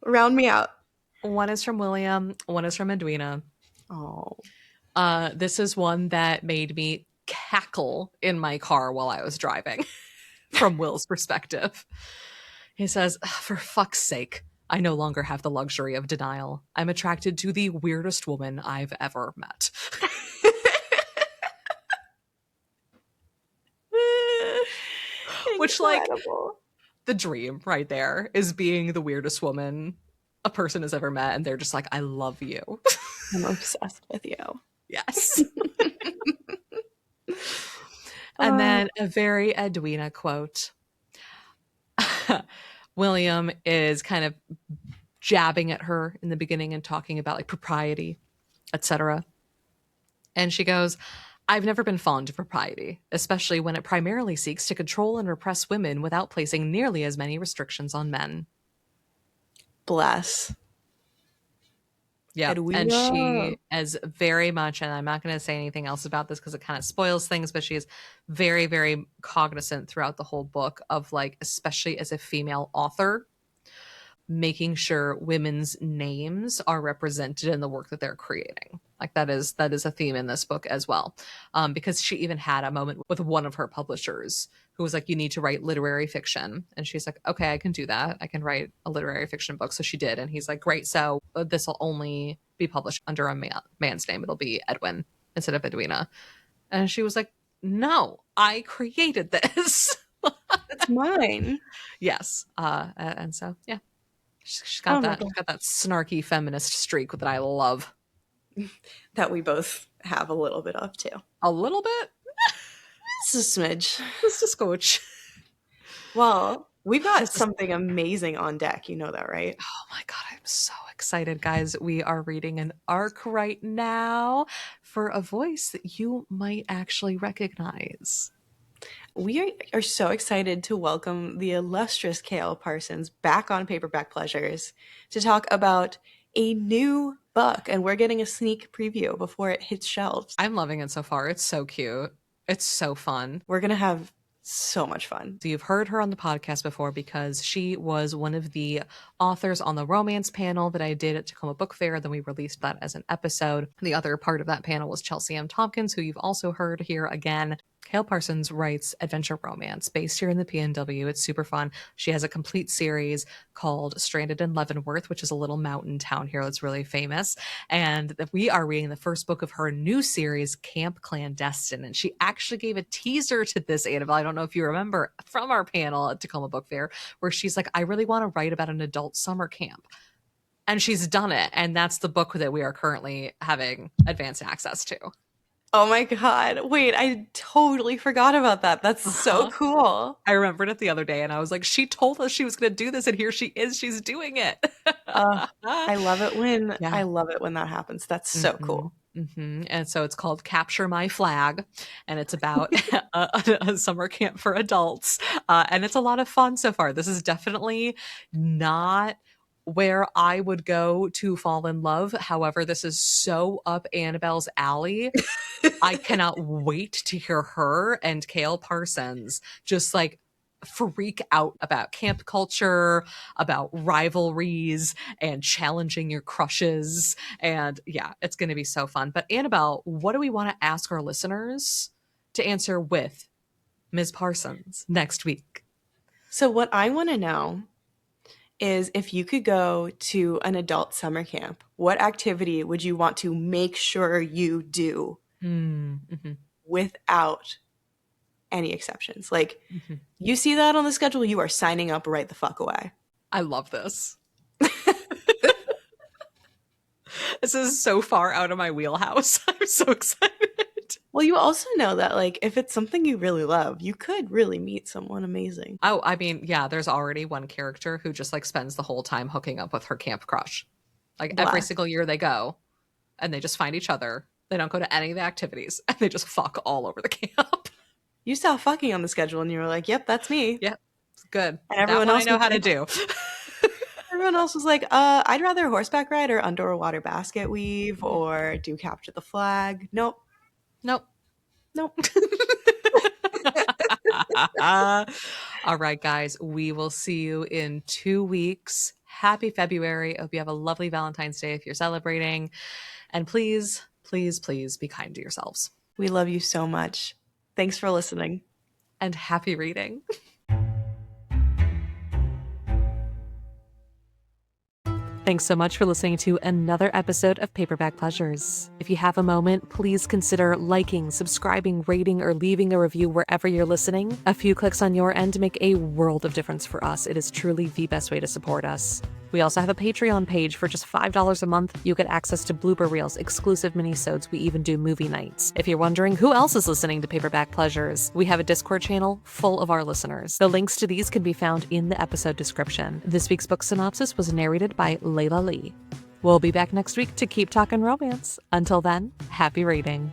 A: Round me out.
B: One is from William, one is from Edwina.
A: Oh.
B: This is one that made me cackle in my car while I was driving from Will's perspective. He says, for fuck's sake, I no longer have the luxury of denial. I'm attracted to the weirdest woman I've ever met. Which, like,
A: Incredible.
B: the dream right there is being the weirdest woman a person has ever met. And they're just like, I love you.
A: I'm obsessed with you.
B: Yes. And then a very Edwina quote. William is kind of jabbing at her in the beginning and talking about like propriety, etc. And she goes, I've never been fond of propriety, especially when it primarily seeks to control and repress women without placing nearly as many restrictions on men.
A: Bless.
B: Yeah. And
A: Edwina.
B: she is very much, and I'm not going to say anything else about this because it kind of spoils things, but she is very, very cognizant throughout the whole book of like, especially as a female author, making sure women's names are represented in the work that they're creating. Like that is a theme in this book as well. Because she even had a moment with one of her publishers who was like, you need to write literary fiction. And she's like, okay, I can do that. I can write a literary fiction book. So she did. And he's like, great. So this will only be published under a man's name. It'll be Edwin instead of Edwina. And she was like, no, I created this.
A: It's mine.
B: Yes. And so, yeah. She's
A: Oh
B: got
A: my
B: that.
A: god.
B: She's got that snarky feminist streak that I love.
A: That we both have a little bit of too.
B: A little bit,
A: Just a smidge.
B: just a scotch.
A: Well, we've got
B: This is,
A: something amazing on deck. You know that, right?
B: oh my god, I'm so excited, guys. We are reading an arc right now for a voice that you might actually recognize.
A: We are so excited to welcome the illustrious Kale Parsons back on Paperback Pleasures to talk about a new book, and we're getting a sneak preview before it hits shelves.
B: I'm loving it so far. It's so cute. It's so fun.
A: We're going to have so much fun.
B: So you've heard her on the podcast before because she was one of the authors on the romance panel that I did at Tacoma Book Fair. Then we released that as an episode. The other part of that panel was Chelsea M. Tompkins, who you've also heard here again. Kale Parsons writes adventure romance based here in the PNW. It's super fun. She has a complete series called Stranded in Leavenworth, which is a little mountain town here that's really famous. And we are reading the first book of her new series, Camp Clandestine. And she actually gave a teaser to this, Annabelle. I don't know if you remember from our panel at Tacoma Book Fair, where she's like, I really want to write about an adult summer camp. And she's done it. And that's the book that we are currently having advanced access to.
A: Oh my God. Wait, I totally forgot about that. That's so cool.
B: I remembered it the other day and I was like, she told us she was going to do this and here she is. She's doing it.
A: I love it when I love it when that happens. That's so cool.
B: And so it's called Capture My Flag, and it's about a summer camp for adults. And it's a lot of fun so far. This is definitely not where I would go to fall in love. However, this is so up Annabelle's alley. I cannot wait to hear her and Kale Parsons just like freak out about camp culture, about rivalries, and challenging your crushes. And yeah, it's going to be so fun. But Annabelle, what do we want to ask our listeners to answer with Ms. Parsons next week?
A: So what I want to know is if you could go to an adult summer camp, what activity would you want to make sure you do without any exceptions? Like, you see that on the schedule, you are signing up right the fuck away.
B: I love this. This is so far out of my wheelhouse. I'm so excited.
A: Well, you also know that, like, if it's something you really love, you could really meet someone amazing.
B: Oh, I mean, yeah, there's already one character who just like spends the whole time hooking up with her camp crush. Like every single year they go and they just find each other. They don't go to any of the activities and they just fuck all over the camp.
A: You saw fucking on the schedule and you were like, yep, that's me.
B: Yep. It's good.
A: And everyone else
B: I know how to do.
A: Everyone else was like, I'd rather horseback ride or underwater basket weave or do capture the flag. Nope.
B: All right, guys, we will see you in 2 weeks. Happy February. I hope you have a lovely Valentine's Day if you're celebrating. And please, please, please be kind to yourselves.
A: We love you so much. Thanks for listening.
B: And happy reading. Thanks so much for listening to another episode of Paperback Pleasures. If you have a moment, please consider liking, subscribing, rating, or leaving a review wherever you're listening. A few clicks on your end make a world of difference for us. It is truly the best way to support us. We also have a Patreon page. For just $5 a month, you get access to blooper reels, exclusive minisodes. We even do movie nights. If you're wondering who else is listening to Paperback Pleasures, we have a Discord channel full of our listeners. The links to these can be found in the episode description. This week's book synopsis was narrated by Layla Lee. We'll be back next week to keep talking romance. Until then, happy reading.